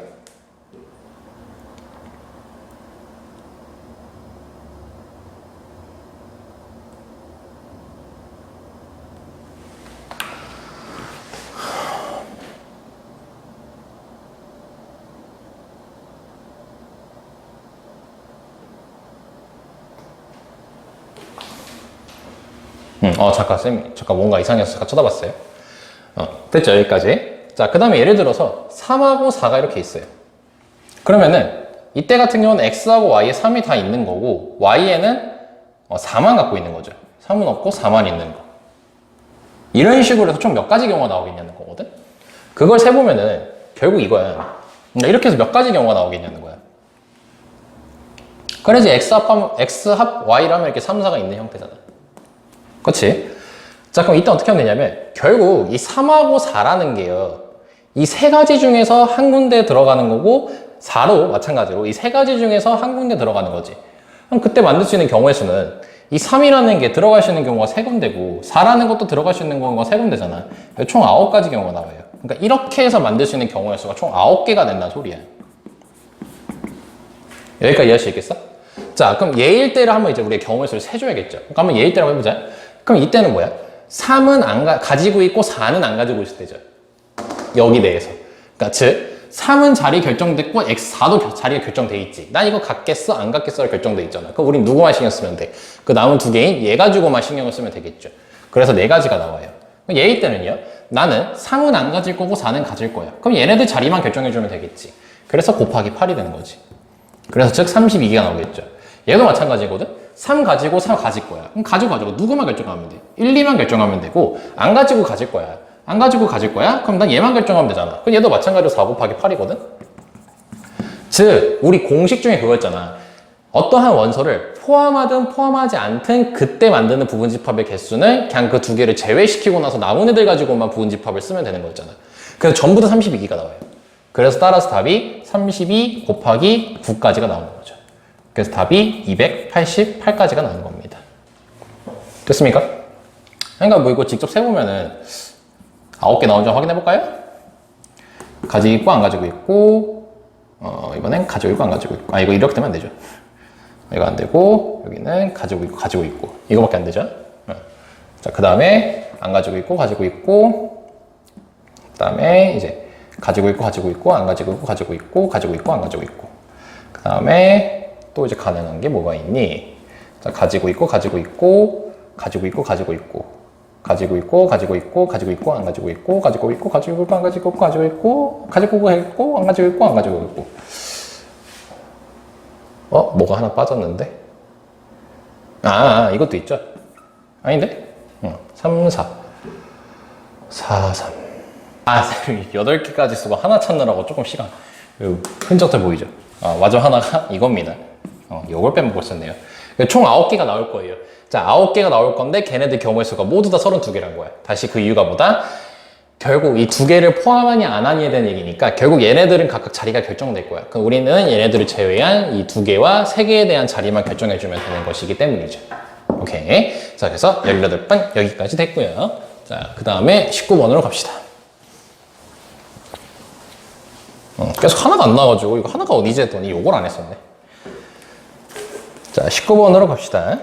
잠깐 뭔가 이상해서 잠깐 쳐다봤어요. 됐죠, 여기까지. 자, 그 다음에 예를 들어서 3하고 4가 이렇게 있어요. 그러면은 이때 같은 경우는 X하고 Y에 3이 다 있는 거고 Y에는 4만 갖고 있는 거죠. 3은 없고 4만 있는 거. 이런 식으로 해서 총 몇 가지 경우가 나오겠냐는 거거든. 그걸 세보면은 결국 이거야. 이렇게 해서 몇 가지 경우가 나오겠냐는 거야. 그래서 X 합 Y라면 이렇게 3, 4가 있는 형태잖아. 그치? 자, 그럼 이때 어떻게 하면 되냐면, 결국 이 3하고 4라는 게요, 이 세 가지 중에서 한 군데 들어가는 거고, 4로 마찬가지로 이 세 가지 중에서 한 군데 들어가는 거지. 그럼 그때 만들 수 있는 경우의 수는 이 3이라는 게 들어갈 수 있는 경우가 3군데고, 4라는 것도 들어갈 수 있는 경우가 3군데잖아. 총 9가지 경우가 나와요. 그러니까 이렇게 해서 만들 수 있는 경우의 수가 총 9개가 된다는 소리야. 여기까지 이해할 수 있겠어? 자, 그럼 예일 때를 한번 이제 우리가 경우의 수를 세줘야겠죠. 그럼 한번 예일 때라고 해보자. 그럼 이때는 뭐야? 3은 가지고 있고 4는 안 가지고 있을 때죠. 여기 내에서. 그러니까 즉 3은 자리 결정됐고 X4도 자리가 결정돼 있지. 난 이거 갖겠어? 안 갖겠어가 결정돼 있잖아. 그럼 우린 누구만 신경 쓰면 돼? 그 남은 두 개인 얘 가지고만 신경을 쓰면 되겠죠. 그래서 네 가지가 나와요. 얘일 때는요. 나는 3은 안 가질 거고 4는 가질 거야. 그럼 얘네들 자리만 결정해주면 되겠지. 그래서 곱하기 8이 되는 거지. 그래서 즉 32개가 나오겠죠. 얘도 마찬가지거든. 3 가지고 4 가질 거야. 그럼 가지고 누구만 결정하면 돼? 1, 2만 결정하면 되고 안 가지고 가질 거야. 안 가지고 가질 거야? 그럼 난 얘만 결정하면 되잖아. 그럼 얘도 마찬가지로 4 곱하기 8이거든. 즉 우리 공식 중에 그거였잖아. 어떠한 원소를 포함하든 포함하지 않든 그때 만드는 부분집합의 개수는 그냥 그 두 개를 제외시키고 나서 남은 애들 가지고만 부분집합을 쓰면 되는 거였잖아. 그래서 전부 다 32개가 나와요. 그래서 따라서 답이 32 곱하기 9까지가 나오는 거죠. 그래서 답이 288까지가 나오는 겁니다. 됐습니까? 그러니까 뭐 이거 직접 세보면은 9개 나온지 확인해 볼까요? 가지고 있고 안 가지고 있고 이번엔 가지고 있고 안 가지고 있고 이거 이렇게 되면 안 되죠. 이거 안 되고 여기는 가지고 있고 가지고 있고 이거밖에 안 되죠. 자, 그 다음에 안 가지고 있고 가지고 있고 그 다음에 이제 가지고 있고 가지고 있고 안 가지고 있고 가지고 있고 가지고 있고 안 가지고 있고 그 다음에 또 이제 가능한 게 뭐가 있니? 자, 가지고 있고 가지고 있고 가지고 있고 가지고 있고 가지고 있고, 가지고 있고, 가지고 있고, 안 가지고 있고, 가지고 있고, 가지고 있고, 안 가지고 있고, 가지고 있고, 가지고 있고, 안 가지고 있고, 안 가지고 있고. 뭐가 하나 빠졌는데? 이것도 있죠? 아닌데? 3, 4. 4, 3. 쌤이 8개까지 쓰고 하나 찾느라고 조금 시간. 흔적들 보이죠? 마지막 하나가 이겁니다. 요걸 빼먹고 있었네요. 총 9개가 나올 거예요. 자, 9개가 나올 건데 걔네들 경우의 수가 모두 다 32개란 거야. 다시 그 이유가 뭐다? 결국 이 2개를 포함하니 안 하니에 대한 얘기니까 결국 얘네들은 각각 자리가 결정될 거야. 그럼 우리는 얘네들을 제외한 이 2개와 3개에 대한 자리만 결정해주면 되는 것이기 때문이죠. 오케이. 자, 그래서 18번 여기까지 됐고요. 자, 그 다음에 19번으로 갑시다. 계속 하나가 안 나와가지고 이거 하나가 어디지 했더니 요걸 안 했었네. 자, 19번으로 갑시다.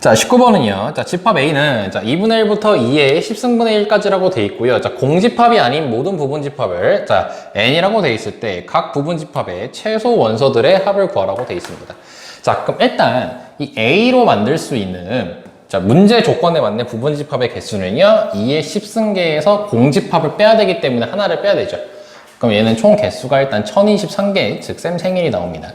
자, 19번은요. 자, 집합 A는 2분의 1부터 2의 10승분의 1까지라고 돼 있고요. 자, 공집합이 아닌 모든 부분집합을 N이라고 돼 있을 때 각 부분집합의 최소 원소들의 합을 구하라고 돼 있습니다. 자, 그럼 일단 이 A로 만들 수 있는 문제 조건에 맞는 부분집합의 개수는요. 2의 10승계에서 공집합을 빼야 되기 때문에 하나를 빼야 되죠. 그럼 얘는 총 개수가 일단 1023개, 즉 쌤 생일이 나옵니다.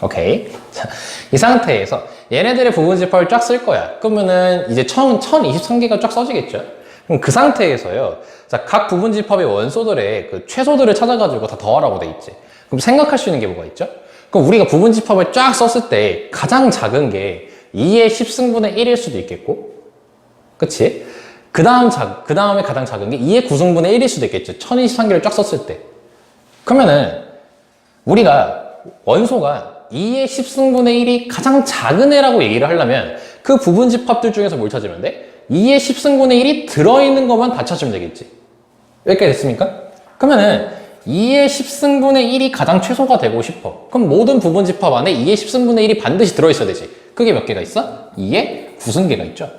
오케이. 자, 이 상태에서 얘네들의 부분집합을 쫙 쓸 거야. 그러면은 이제 1023개가 쫙 써지겠죠. 그럼 그 상태에서요. 자, 각 부분집합의 원소들의 그 최소들을 찾아가지고 다 더하라고 돼 있지. 그럼 생각할 수 있는 게 뭐가 있죠? 그럼 우리가 부분집합을 쫙 썼을 때 가장 작은 게 2의 10승분의 1일 수도 있겠고, 그치? 그 다음에 가장 작은 게 2의 9승분의 1일 수도 있겠죠. 1023개를 쫙 썼을 때. 그러면은 우리가 원소가 2의 10승분의 1이 가장 작은 애라고 얘기를 하려면 그 부분집합들 중에서 뭘 찾으면 돼? 2의 10승분의 1이 들어있는 것만 다 찾으면 되겠지. 여기까지 됐습니까? 그러면은 2의 10승분의 1이 가장 최소가 되고 싶어. 그럼 모든 부분집합 안에 2의 10승분의 1이 반드시 들어있어야 되지. 그게 몇 개가 있어? 2의 9승계가 있죠.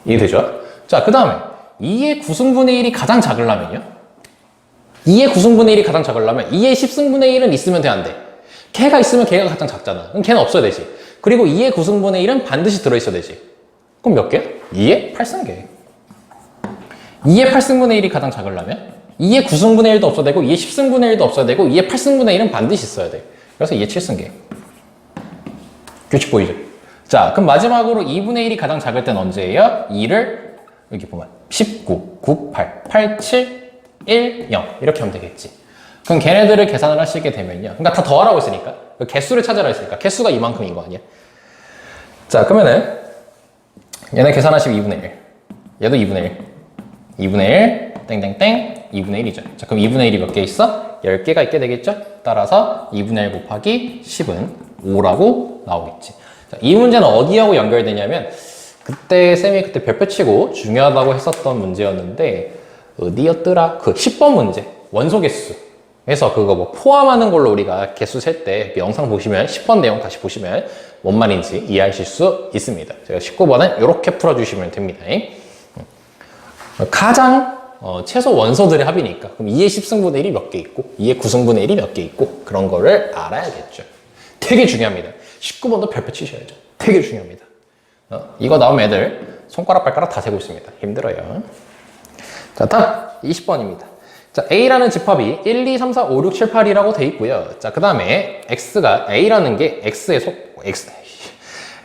이해되죠? 자, 그 다음에 2의 9승분의 1이 가장 작으려면요? 2의 9승분의 1이 가장 작으려면 2의 10승분의 1은 있으면 돼, 안 돼? 걔가 있으면 걔가 가장 작잖아. 그럼 걔는 없어야 되지. 그리고 2의 9승분의 1은 반드시 들어있어야 되지. 그럼 몇 개야? 2의 8승계. 2의 8승분의 1이 가장 작으려면 2의 9승분의 1도 없어야 되고 2의 10승분의 1도 없어야 되고 2의 8승분의 1은 반드시 있어야 돼. 그래서 2의 7승계. 규칙 보이죠? 자, 그럼 마지막으로 2분의 1이 가장 작을 땐 언제예요? 2를 여기 보면 19, 9, 8, 8, 7, 1, 0 이렇게 하면 되겠지. 그럼 걔네들을 계산을 하시게 되면요. 그러니까 다 더하라고 했으니까. 개수를 찾아라 했으니까. 개수가 이만큼인 거 아니야? 자, 그러면은 얘네 계산하시면 2분의 1. 얘도 2분의 1. 2분의 1, 땡땡땡, 2분의 1이죠. 자, 그럼 2분의 1이 몇 개 있어? 10개가 있게 되겠죠? 따라서 2분의 1 곱하기 10은 5라고 나오겠지. 자, 이 문제는 어디하고 연결되냐면 그때 쌤이 그때 별표 치고 중요하다고 했었던 문제였는데 어디였더라? 그 10번 문제. 원소 개수. 그래서 그거 뭐 포함하는 걸로 우리가 개수 셀 때 영상 보시면 10번 내용 다시 보시면 뭔 말인지 이해하실 수 있습니다. 제가 19번은 이렇게 풀어주시면 됩니다. 가장 최소 원소들의 합이니까 그럼 2의 10승분의 1이 몇 개 있고 2의 9승분의 1이 몇 개 있고 그런 거를 알아야겠죠. 되게 중요합니다. 19번도 별표 치셔야죠. 되게 중요합니다. 이거 나오면 애들 손가락 발가락 다 세고 있습니다. 힘들어요. 자, 다음 20번입니다. 자, A라는 집합이 1, 2, 3, 4, 5, 6, 7, 8이라고 돼 있고요. 자, 그 다음에 X가 A라는 게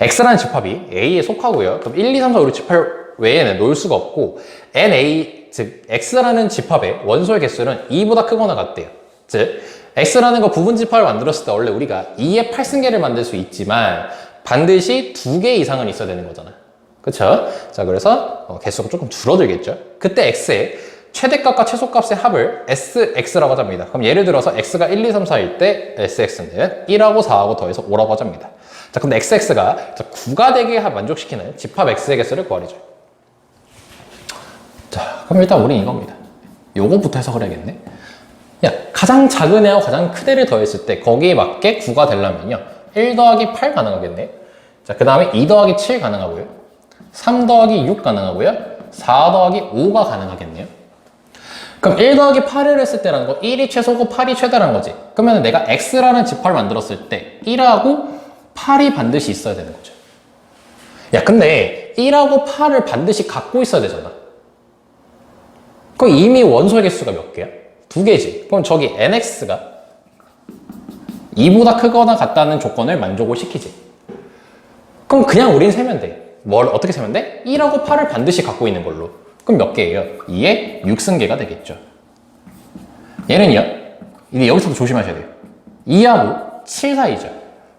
X라는 집합이 A에 속하고요. 그럼 1, 2, 3, 4, 5, 6, 7, 8 외에는 놓을 수가 없고 NA, 즉 X라는 집합의 원소의 개수는 2보다 크거나 같대요. 즉 X라는 거 부분집합을 만들었을 때 원래 우리가 2의 8승계를 만들 수 있지만 반드시 2개 이상은 있어야 되는 거잖아. 그쵸? 자, 그래서 개수가 조금 줄어들겠죠. 그때 X의 최대값과 최소값의 합을 SX라고 하답니다. 그럼 예를 들어서 X가 1, 2, 3, 4일 때 SX는 1하고 4하고 더해서 5라고 하답니다. 자, 근데 XX가 9가 되게 만족시키는 집합 X의 개수를 구하리죠. 자, 그럼 일단 우린 이겁니다. 요거부터 해석을 해야겠네. 야, 가장 작은 애하고 가장 큰 애를 더했을 때 거기에 맞게 9가 되려면요. 1 더하기 8 가능하겠네. 자, 그 다음에 2 더하기 7 가능하고요. 3 더하기 6 가능하고요. 4 더하기 5가 가능하겠네요. 그럼 1 더하기 8을 했을 때라는 거 1이 최소고 8이 최다라는 거지. 그러면 내가 X라는 집합을 만들었을 때 1하고 8이 반드시 있어야 되는 거죠. 야, 근데 1하고 8을 반드시 갖고 있어야 되잖아. 그럼 이미 원소의 개수가 몇 개야? 2개지. 그럼 저기 nx가 2보다 크거나 같다는 조건을 만족을 시키지. 그럼 그냥 우린 세면 돼. 뭘 어떻게 세면 돼? 1하고 8을 반드시 갖고 있는 걸로. 그럼 몇 개예요? 2의 6승계가 되겠죠. 얘는요? 이제 여기서도 조심하셔야 돼요. 2하고 7 사이죠.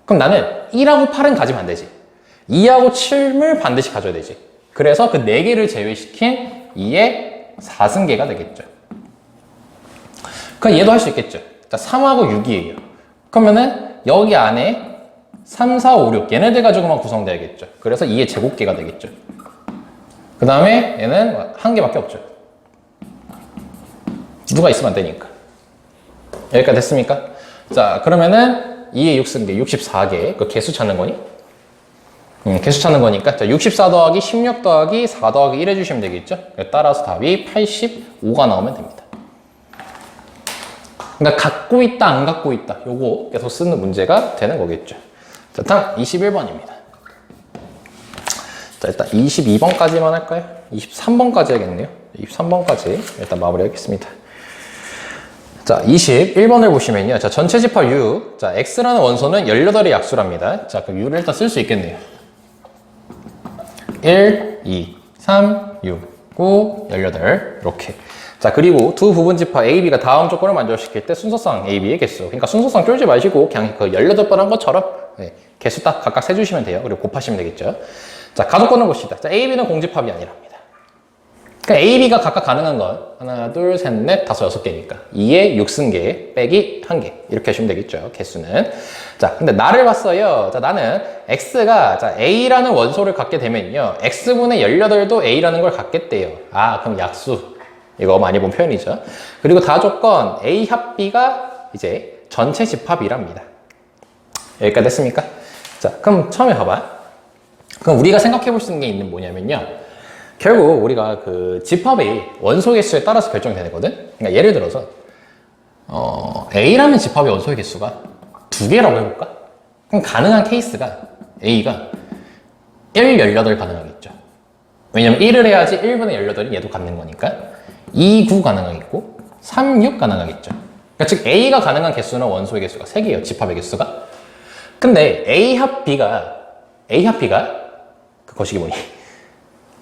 그럼 나는 1하고 8은 가지면 안 되지. 2하고 7을 반드시 가져야 되지. 그래서 그 4개를 제외시킨 2의 4승계가 되겠죠. 그럼 얘도 할 수 있겠죠. 자, 3하고 6이에요. 그러면은 여기 안에 3, 4, 5, 6 얘네들 가지고만 구성돼야겠죠. 그래서 2의 제곱계가 되겠죠. 그 다음에 얘는 한 개밖에 없죠. 누가 있으면 안 되니까. 여기까지 됐습니까? 자, 그러면은 2의 6승계 64개 그 개수 찾는 거니? 개수 찾는 거니까 자, 64 더하기 16 더하기 4 더하기 1 해주시면 되겠죠. 따라서 답이 85가 나오면 됩니다. 그러니까 갖고 있다 안 갖고 있다 요거 계속 쓰는 문제가 되는 거겠죠. 자, 다음 21번입니다. 자, 일단 22번까지만 할까요? 23번까지 해야겠네요. 23번까지 일단 마무리하겠습니다. 자, 21번을 보시면요. 자, 전체 집합 U. 자, X라는 원소는 18의 약수랍니다. 자, 그럼 U를 일단 쓸 수 있겠네요. 1, 2, 3, 6, 9, 18. 이렇게. 자, 그리고 두 부분 집합 A, B가 다음 조건을 만족시킬 때 순서상 A, B의 개수. 그러니까 순서상 쫄지 마시고 그냥 그 18번 한 것처럼 네, 개수 딱 각각 세주시면 돼요. 그리고 곱하시면 되겠죠. 자, 가족권을 봅시다. 자, A, B는 공집합이 아니랍니다. 그러니까 A, B가 각각 가능한 건 하나, 둘, 셋, 넷, 다섯, 여섯 개니까 2의 6승계 빼기 1개 이렇게 하시면 되겠죠. 개수는. 자, 근데 나를 봤어요. 자, 나는 X가 자, A라는 원소를 갖게 되면요. X분의 18도 A라는 걸 갖겠대요. 아, 그럼 약수. 이거 많이 본 표현이죠. 그리고 다조건 A 합 B가 이제 전체 집합이랍니다. 여기까지 됐습니까? 자, 그럼 처음에 봐봐. 그럼 우리가 생각해 볼 수 있는 게 있는 뭐냐면요. 결국 우리가 그 집합이 원소 개수에 따라서 결정이 되거든? 그러니까 예를 들어서, A라는 집합의 원소의 개수가 2개라고 해볼까? 그럼 가능한 케이스가 A가 1, 18 가능하겠죠. 왜냐면 1을 해야지 1분의 18이 얘도 갖는 거니까. 2, 9 가능하겠고, 3, 6 가능하겠죠. 그러니까 즉 A가 가능한 개수는 원소의 개수가 3개예요. 집합의 개수가. 근데 A 합 B가 그 거식이 뭐니?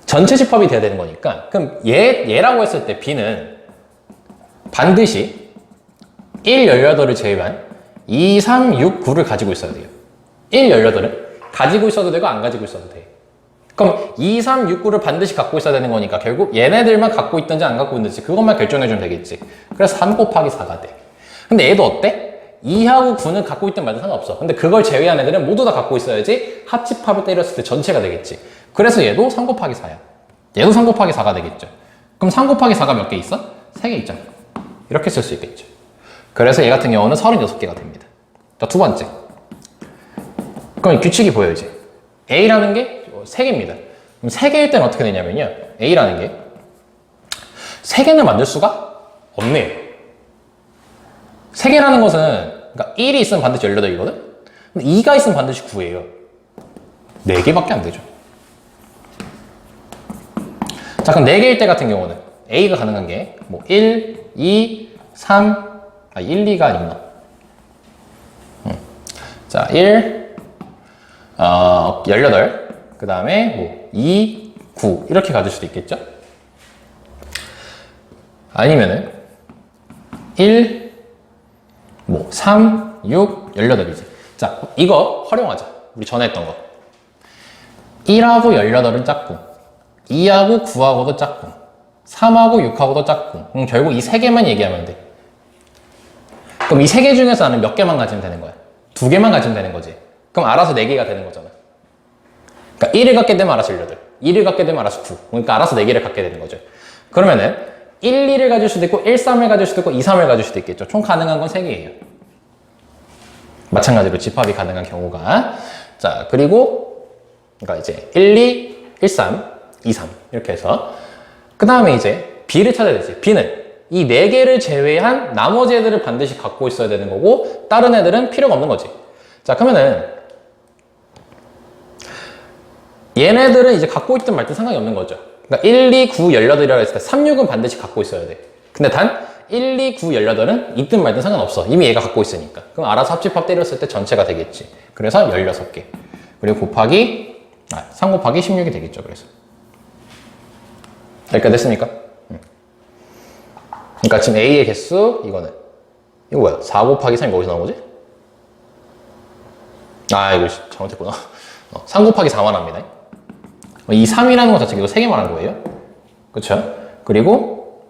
전체 집합이 돼야 되는 거니까 그럼 얘라고 했을 때 B는 반드시 1, 18을 제외한 2, 3, 6, 9를 가지고 있어야 돼요. 1, 18은 가지고 있어도 되고 안 가지고 있어도 돼. 그럼 2, 3, 6, 9를 반드시 갖고 있어야 되는 거니까 결국 얘네들만 갖고 있든지 안 갖고 있든지 그것만 결정해주면 되겠지. 그래서 3 곱하기 4가 돼. 근데 얘도 어때? 2하고 9는 갖고 있든 말든 상관없어. 근데 그걸 제외한 애들은 모두 다 갖고 있어야지 합집합을 때렸을 때 전체가 되겠지. 그래서 얘도 3 곱하기 4야. 얘도 3 곱하기 4가 되겠죠. 그럼 3 곱하기 4가 몇 개 있어? 3개 있잖아. 이렇게 쓸 수 있겠죠. 그래서 얘 같은 경우는 36개가 됩니다. 자, 두 번째. 그럼 규칙이 보여야지. A라는 게 3개입니다. 그럼 3개일 때는 어떻게 되냐면요. A라는 게 3개는 만들 수가 없네요. 3개라는 것은 그러니까 1이 있으면 반드시 18이거든? 근데 2가 있으면 반드시 9예요. 4개밖에 안 되죠. 자, 그럼 4개일 때 같은 경우는 A가 가능한 게 뭐 1, 2, 3, 1, 2가 있나? 자, 1, 18, 그 다음에 뭐 2, 9 이렇게 가질 수도 있겠죠? 아니면은 1, 뭐 3, 6, 18이지. 자, 이거 활용하자. 우리 전에 했던 거. 1하고 18은 짝꿍, 2하고 9하고도 짝꿍, 3하고 6하고도 짝꿍. 결국 이 3개만 얘기하면 돼. 그럼 이 3개 중에서 나는 몇 개만 가지면 되는 거야? 2개만 가지면 되는 거지. 그럼 알아서 4개가 되는 거잖아. 그러니까 1을 갖게 되면 알아서 18, 2를 갖게 되면 알아서 9. 그러니까 알아서 4개를 갖게 되는 거죠. 그러면은 1, 2를 가질 수도 있고 1, 3을 가질 수도 있고 2, 3을 가질 수도 있겠죠. 총 가능한 건 3개예요. 마찬가지로 집합이 가능한 경우가. 자, 그리고 그러니까 이제 1, 2, 1, 3, 2, 3 이렇게 해서 그 다음에 이제 B를 찾아야 되지. B는 이 4개를 제외한 나머지 애들을 반드시 갖고 있어야 되는 거고 다른 애들은 필요가 없는 거지. 자, 그러면은 얘네들은 이제 갖고 있든 말든 상관이 없는 거죠. 그러니까 1, 2, 9, 18이라고 했을 때 3, 6은 반드시 갖고 있어야 돼. 근데 단 1, 2, 9, 18은 있든 말든 상관없어. 이미 얘가 갖고 있으니까. 그럼 알아서 합집합 때렸을 때 전체가 되겠지. 그래서 16개. 그리고 곱하기 3 곱하기 16이 되겠죠. 그래서 여기까지 됐습니까? 그러니까 지금 A의 개수 이거는 이거 뭐야? 4 곱하기 3이 어디서 나온 거지? 이거 잘못했구나. 3 곱하기 4만 합니다. 이 3이라는 것 자체가 이거 3개 말한 거예요. 그쵸? 그리고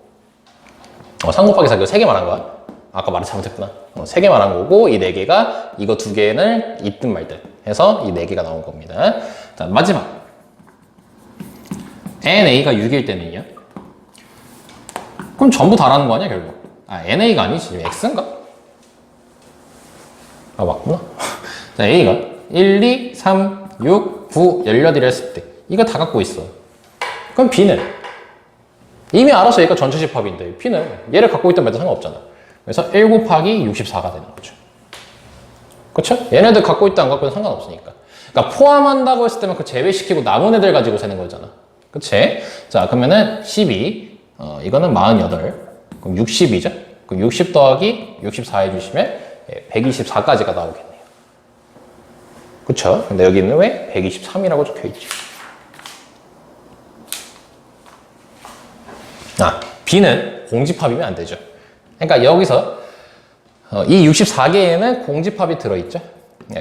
3 곱하기 4 이거 3개 말한 거야. 아까 말을 잘못했구나. 3개 말한 거고 이 4개가 이거 2개는 있든 말든 해서 이 4개가 나온 겁니다. 자, 마지막 NA가 6일 때는요? 그럼 전부 다라는 거 아니야 결국? NA가 아니지. 지금 X인가? 맞구나. 자, A가 1, 2, 3, 6, 9, 18이라 했을 때 이거 다 갖고 있어. 그럼 B는? 이미 알아서 얘가 전체 집합인데 B는 얘를 갖고 있던 말도 상관없잖아. 그래서 1 곱하기 64가 되는 거죠. 그쵸? 얘네들 갖고 있다 안 갖고 있다 상관없으니까. 그러니까 포함한다고 했을 때만 그 제외시키고 남은 애들 가지고 세는 거잖아. 그치? 자, 그러면은 12, 이거는 48, 그럼 60이죠? 그럼 60 더하기 64 해주시면 124까지가 나오겠네요. 그쵸? 근데 여기는 왜 123이라고 적혀있지? B는 공집합이면 안 되죠. 그러니까 여기서 이 64개에는 공집합이 들어있죠.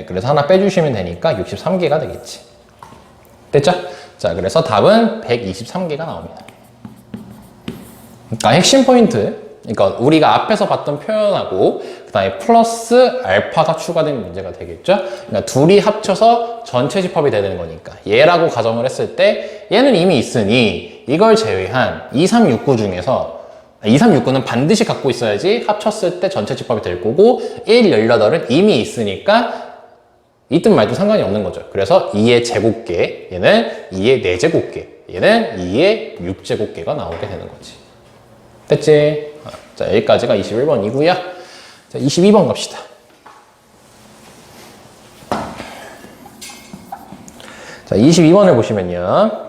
그래서 하나 빼주시면 되니까 63개가 되겠지. 됐죠? 자, 그래서 답은 123개가 나옵니다. 그러니까 핵심 포인트, 그러니까 우리가 앞에서 봤던 표현하고 그 다음에 플러스 알파가 추가된 문제가 되겠죠. 그러니까 둘이 합쳐서 전체 집합이 되는 거니까 얘라고 가정을 했을 때 얘는 이미 있으니 이걸 제외한 2, 3, 6, 9 중에서 2, 3, 6, 9는 반드시 갖고 있어야지 합쳤을 때 전체 집합이 될 거고 1, 18은 이미 있으니까 있든 말든 상관이 없는 거죠. 그래서 2의 제곱계, 얘는 2의 4제곱계, 얘는 2의 6제곱계가 나오게 되는 거지. 됐지? 자, 여기까지가 21번이고요. 자, 22번 갑시다. 자, 22번을 보시면요.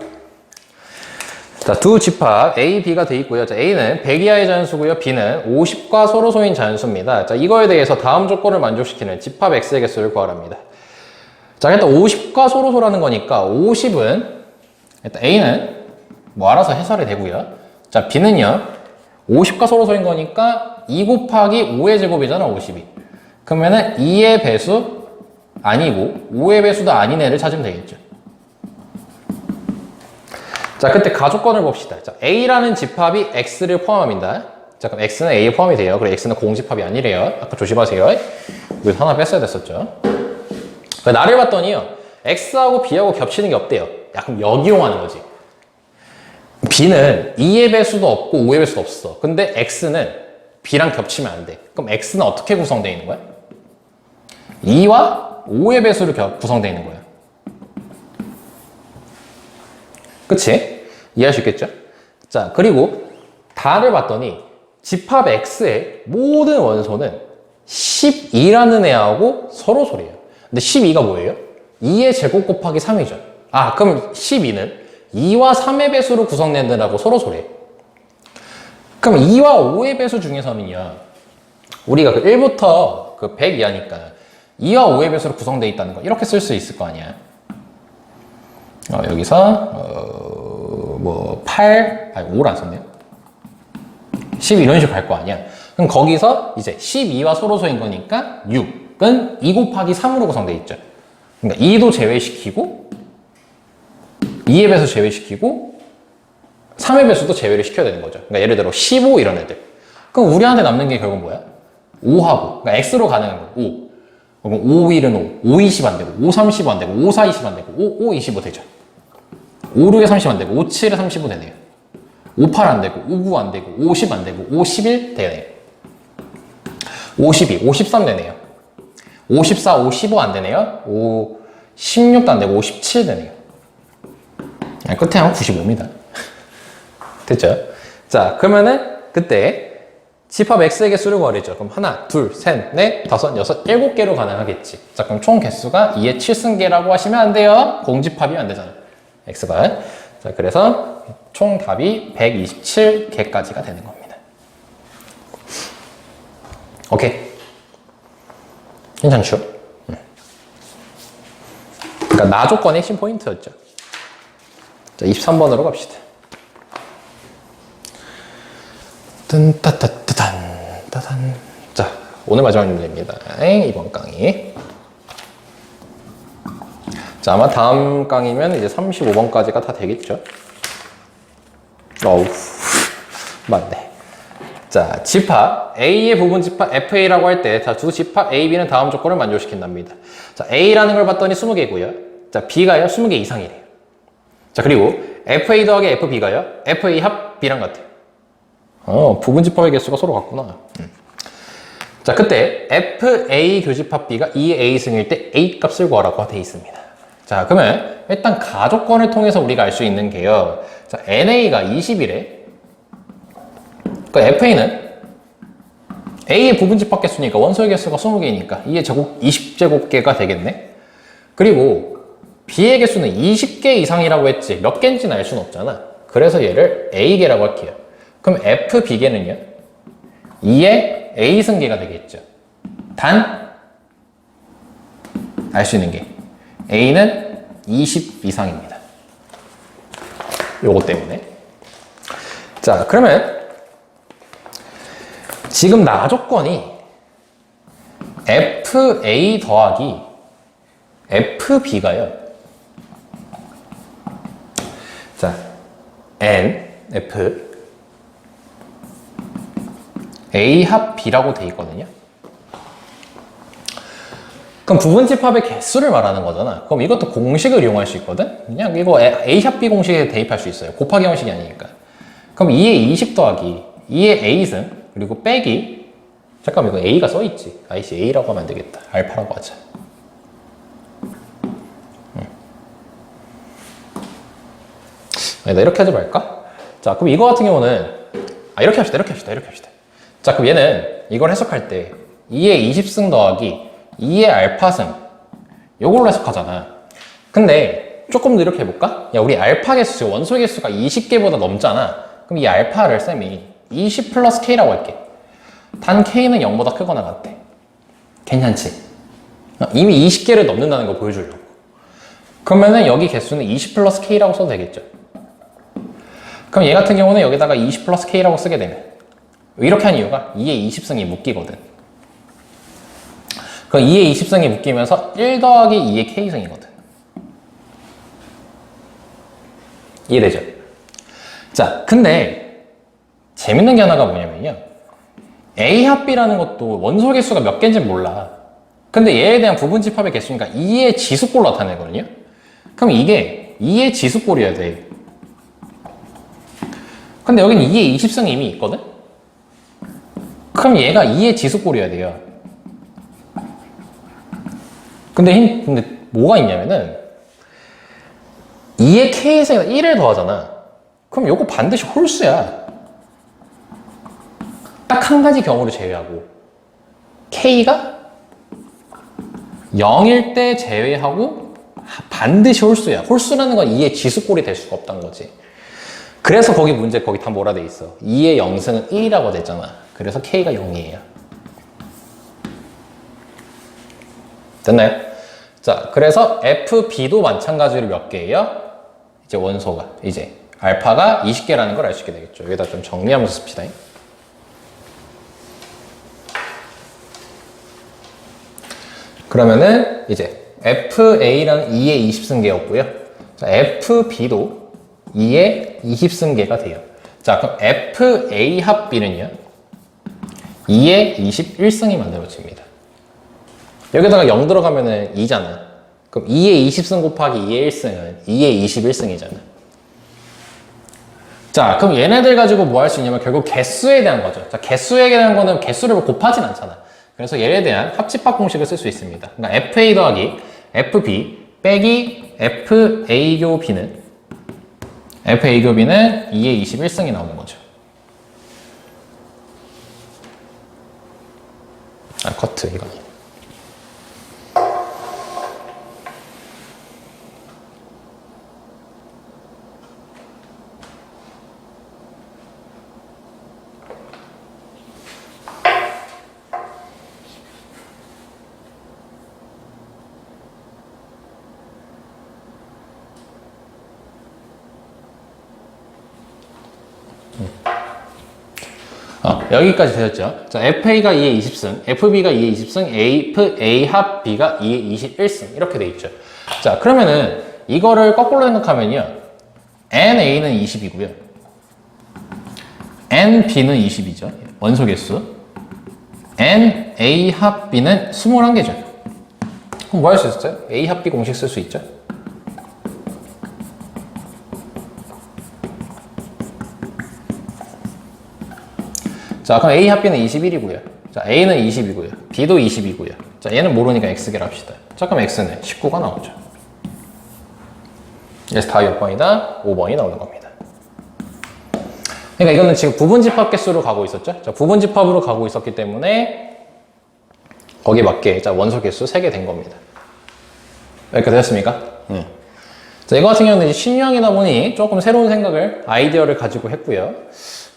자, 두 집합 A, B가 돼 있고요. 자, A는 100 이하의 자연수고요. B는 50과 서로소인 자연수입니다. 자, 이거에 대해서 다음 조건을 만족시키는 집합 X의 개수를 구하랍니다. 자, 일단 50과 서로소라는 거니까 50은 일단 A는 뭐 알아서 해설이 되고요. 자, B는요. 50과 서로소인 거니까 2 곱하기 5의 제곱이잖아, 50이. 그러면은 2의 배수 아니고 5의 배수도 아닌 애를 찾으면 되겠죠. 자, 그때 가조건을 봅시다. 자, A라는 집합이 X를 포함합니다. 자, 그럼 X는 A에 포함이 돼요. 그리고 X는 공집합이 아니래요. 아까 조심하세요. 여기서 하나 뺐어야 됐었죠. 나를 봤더니요. X하고 B하고 겹치는 게 없대요. 약간 역이용하는 거지. B는 2의 배수도 없고 5의 배수도 없어. 근데 X는 B랑 겹치면 안 돼. 그럼 X는 어떻게 구성되어 있는 거야? 2와 5의 배수로 구성되어 있는 거야. 그치? 이해할 수 있겠죠? 자, 그리고 다를 봤더니 집합 X의 모든 원소는 12라는 애하고 서로 소리예요. 근데 12가 뭐예요? 2의 제곱 곱하기 3이죠. 그럼 12는 2와 3의 배수로 구성된다고 서로 소리예요. 그럼 2와 5의 배수 중에서는요. 우리가 그 1부터 그 100 이하니까 2와 5의 배수로 구성되어 있다는 거 이렇게 쓸 수 있을 거 아니야. 여기서 5를 안 썼네요. 10 이런 식으로 갈 거 아니야. 그럼 거기서 이제 12와 서로소인 거니까 6은 2 곱하기 3으로 구성되어 있죠. 그러니까 2도 제외시키고 2의 배수 제외시키고 3의 배수도 제외를 시켜야 되는 거죠. 그러니까 예를 들어 15 이런 애들. 그럼 우리한테 남는 게 결국 뭐야? 5하고 그러니까 X로 가는 거 5. 그럼 5, 1은 5, 5, 20 안 되고 5, 30 안 되고 5, 4, 20 안 되고 5, 5, 25 되죠. 5, 6에 30 안 되고 5, 7에 35 되네요. 5, 8 안 되고 5, 9 안 되고 5, 10 안 되고 5, 11 되네요. 5, 12, 5, 13 되네요. 5, 14, 5, 15 안 되네요. 5, 16도 안 되고 5, 17 되네요. 끝에 하면 95입니다. 됐죠? 자, 그러면은 그때 집합 X의 개수를 구하랬죠. 그럼 하나, 둘, 셋, 넷, 다섯, 여섯, 7개로 가능하겠지. 자, 그럼 총 개수가 2의 7승계라고 하시면 안 돼요. 공집합이 안 되잖아. x가. 자, 그래서 총 답이 127개까지가 되는 겁니다. 오케이. 괜찮죠? 그러니까 나 조건의 핵심 포인트였죠. 자, 23번으로 갑시다. 따단. 자, 오늘 마지막 문제입니다. 이번 강의. 자, 아마 다음 강의면 이제 35번까지가 다 되겠죠? 어우, 맞네. 자, 집합 A의 부분 집합 FA라고 할 때, 자, 두 집합 A, B는 다음 조건을 만족시킨답니다. 자, A라는 걸 봤더니 20개고요. 자, B가요 20개 이상이래요. 자, 그리고 FA 더하기 FB가요 FA 합 B랑 같아요. 부분 집합의 개수가 서로 같구나. 자, 그때 FA 교집합 B가 2의 A승일 때 A 값을 구하라고 되어 있습니다. 자, 그러면 일단 가조건을 통해서 우리가 알 수 있는 게요. 자, NA가 20이래. 그러니까 FA는 A의 부분 집합 개수니까 원소의 개수가 20개니까 2의 제곱 20제곱개가 되겠네. 그리고 B의 개수는 20개 이상이라고 했지 몇 개인지는 알 수는 없잖아. 그래서 얘를 A개라고 할게요. 그럼 FB개는요 2의 A승계가 되겠죠. 단 알 수 있는 게 A는 20 이상입니다. 요거 때문에. 자, 그러면 지금 나 조건이 FA 더하기 FB가요. 자, N, F, A 합 B라고 돼 있거든요. 그럼 부분 집합의 개수를 말하는 거잖아. 그럼 이것도 공식을 이용할 수 있거든? 그냥 이거 A 합 B 공식에 대입할 수 있어요. 곱하기 형식이 아니니까. 그럼 2의 20 더하기 2의 A승, 그리고 빼기, 잠깐만 이거 A가 써있지. 아이씨 A라고 하면 안 되겠다. 알파라고 하자. 아니다, 이렇게 하지 말까? 자, 그럼 이거 같은 경우는 이렇게 합시다. 자, 그럼 얘는 이걸 해석할 때 2의 20승 더하기 2의 알파승 요걸로 해석하잖아. 근데 조금 더 이렇게 해볼까? 야, 우리 알파 개수, 지금 원소 개수가 20개보다 넘잖아. 그럼 이 알파를 쌤이 20 플러스 K라고 할게. 단 K는 0보다 크거나 같대. 괜찮지? 이미 20개를 넘는다는 거 보여주려고. 그러면은 여기 개수는 20 플러스 K라고 써도 되겠죠? 그럼 얘 같은 경우는 여기다가 20 플러스 K라고 쓰게 되면 이렇게 한 이유가 2의 20승이 묶이거든. 그럼 2의 20승이 묶이면서 1 더하기 2의 K승이거든. 이해되죠? 자, 근데 재밌는 게 하나가 뭐냐면요. A 합 B라는 것도 원소 개수가 몇 개인지 몰라. 근데 얘에 대한 부분 집합의 개수니까 2의 지수꼴로 나타내거든요. 그럼 이게 2의 지수꼴이어야 돼. 근데 여기는 2의 20승이 이미 있거든? 그럼 얘가 2의 지수꼴이어야 돼요. 근데 뭐가 있냐면은 2의 K에서 1을 더하잖아. 그럼 요거 반드시 홀수야. 딱 한 가지 경우를 제외하고 K가 0일 때 제외하고 반드시 홀수야. 홀수라는 건 2의 지수꼴이 될 수가 없다는 거지. 그래서 거기 문제 거기 다 뭐라 돼 있어. 2의 0승은 1이라고 됐잖아. 그래서 K가 0이에요. 됐나요? 자, 그래서 FB도 마찬가지로 몇 개예요? 이제 원소가 이제 알파가 20개라는 걸 알 수 있게 되겠죠. 여기다 좀 정리하면서 씁시다. 그러면은 이제 FA라는 2의 20승계였고요. 자, FB도 2의 20승계가 돼요. 자, 그럼 FA 합 B는요 2의 21승이 만들어집니다. 여기다가 0 들어가면은 2잖아. 그럼 2의 20승 곱하기 2의 1승은 2의 21승이잖아. 자, 그럼 얘네들 가지고 뭐 할 수 있냐면 결국 개수에 대한 거죠. 자, 개수에 대한 거는 개수를 곱하진 않잖아. 그래서 얘에 대한 합집합 공식을 쓸 수 있습니다. 그러니까 FA 더하기 FB 빼기 FA 교 B는 2의 21승이 나오는 거죠. 커트 이거. 여기까지 되셨죠? 자, FA가 2의 20승, FB가 2의 20승, A 합 B가 2의 21승. 이렇게 돼 있죠. 자, 그러면은 이거를 거꾸로 생각하면요. NA는 20이고요. NB는 20이죠. 원소 개수. NA 합 B는 21개죠. 그럼 뭐 할 수 있어요? A 합 B 공식 쓸 수 있죠? 자, 그럼 A 합 B는 21이고요. 자, A는 20이고요. B도 20이고요. 자, 얘는 모르니까 X개를 합시다. 자, 그럼 X는 19가 나오죠. 그래서 답이 몇 번이다? 5번이 나오는 겁니다. 그러니까 이거는 지금 부분집합 개수로 가고 있었죠? 자, 부분집합으로 가고 있었기 때문에 거기에 맞게 자, 원소 개수 3개 된 겁니다. 여기까지 되셨습니까? 자, 이거 같은 경우는 이제 신형이다 보니 조금 새로운 생각을, 아이디어를 가지고 했고요.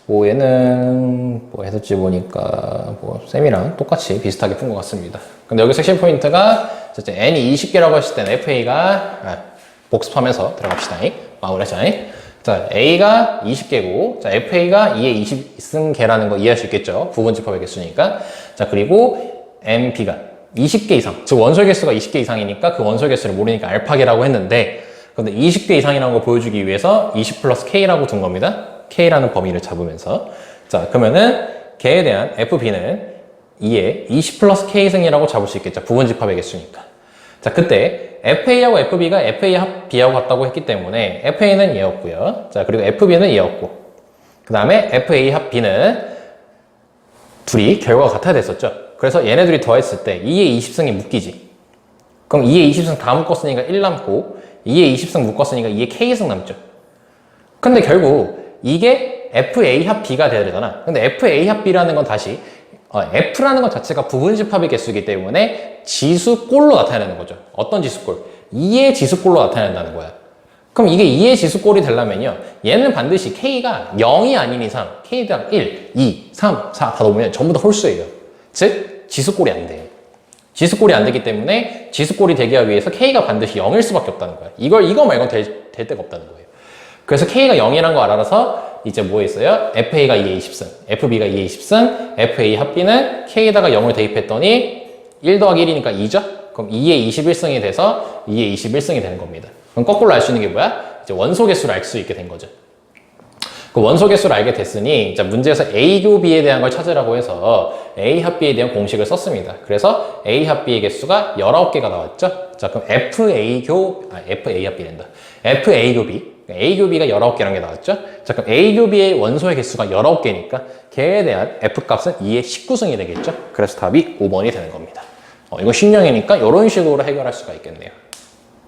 뭐 얘는 뭐 했었지 보니까 뭐 쌤이랑 똑같이 비슷하게 푼 것 같습니다. 근데 여기 섹션 포인트가 이제 n이 20개라고 했을 때는 FA가 복습하면서 들어갑시다. 마무리하자. 자, A가 20개고 자, FA가 2의 20승계라는 거 이해할 수 있겠죠? 부분집합의 개수니까. 자, 그리고 MB가 20개 이상, 즉 원소 개수가 20개 이상이니까 그 원소 개수를 모르니까 알파계라고 했는데, 근데 20개 이상이라는 거 보여주기 위해서 20 플러스 K라고 둔 겁니다. K라는 범위를 잡으면서. 자, 그러면은 걔에 대한 FB는 2의 20 플러스 K승이라고 잡을 수 있겠죠. 부분집합의 개수니까. 자, 그때 FA하고 FB가 FA 합 B하고 같다고 했기 때문에 FA는 얘였고요. 자, 그리고 FB는 얘였고, 그 다음에 FA 합 B는 둘이 결과가 같아야 됐었죠. 그래서 얘네 둘이 더했을 때 2의 20승이 묶이지. 그럼 2의 20승 다 묶었으니까 1 남고 2의 20승 묶었으니까 2의 K승 남죠. 근데 결국 이게 FA 합 B가 돼야 되잖아. 근데 FA 합 B라는 건 다시 F라는 것 자체가 부분집합의 개수이기 때문에 지수꼴로 나타내는 거죠. 어떤 지수꼴? 2의 지수꼴로 나타낸다는 거야. 그럼 이게 2의 지수꼴이 되려면요, 얘는 반드시 K가 0이 아닌 이상 K당 1, 2, 3, 4 다 넣으면 전부 다 홀수예요. 즉 지수꼴이 안 돼. 지수꼴이 안 되기 때문에 지수꼴이 되기 위해서 K가 반드시 0일 수밖에 없다는 거야. 이거 말고는 될 데가 없다는 거예요. 그래서 K가 0이라는 거 알아서 이제 뭐 있어요? FA가 2의 20승, FB가 2의 20승, FA 합 B는 K에다가 0을 대입했더니 1 더하기 1이니까 2죠? 그럼 2의 21승이 돼서 2의 21승이 되는 겁니다. 그럼 거꾸로 알 수 있는 게 뭐야? 이제 원소 개수를 알 수 있게 된 거죠. 그 원소 개수를 알게 됐으니 자, 문제에서 A교 B에 대한 걸 찾으라고 해서 A 합 B에 대한 공식을 썼습니다. 그래서 A 합 B의 개수가 19개가 나왔죠? 자, 그럼 FA교 합 B랜다. FA교 B. A교 B가 19개라는 게 나왔죠? 자, 그럼 A교 B의 원소의 개수가 19개니까 걔에 대한 F값은 2의 19승이 되겠죠? 그래서 답이 5번이 되는 겁니다. 이거 신형이니까 이런 식으로 해결할 수가 있겠네요.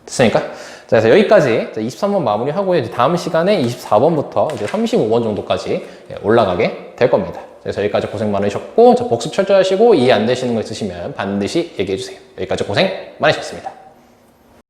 됐습니까? 자, 그래서 여기까지 23번 마무리하고 이제 다음 시간에 24번부터 이제 35번 정도까지 올라가게 될 겁니다. 그래서 여기까지 고생 많으셨고, 복습 철저히 하시고 이해 안 되시는 거 있으시면 반드시 얘기해 주세요. 여기까지 고생 많으셨습니다.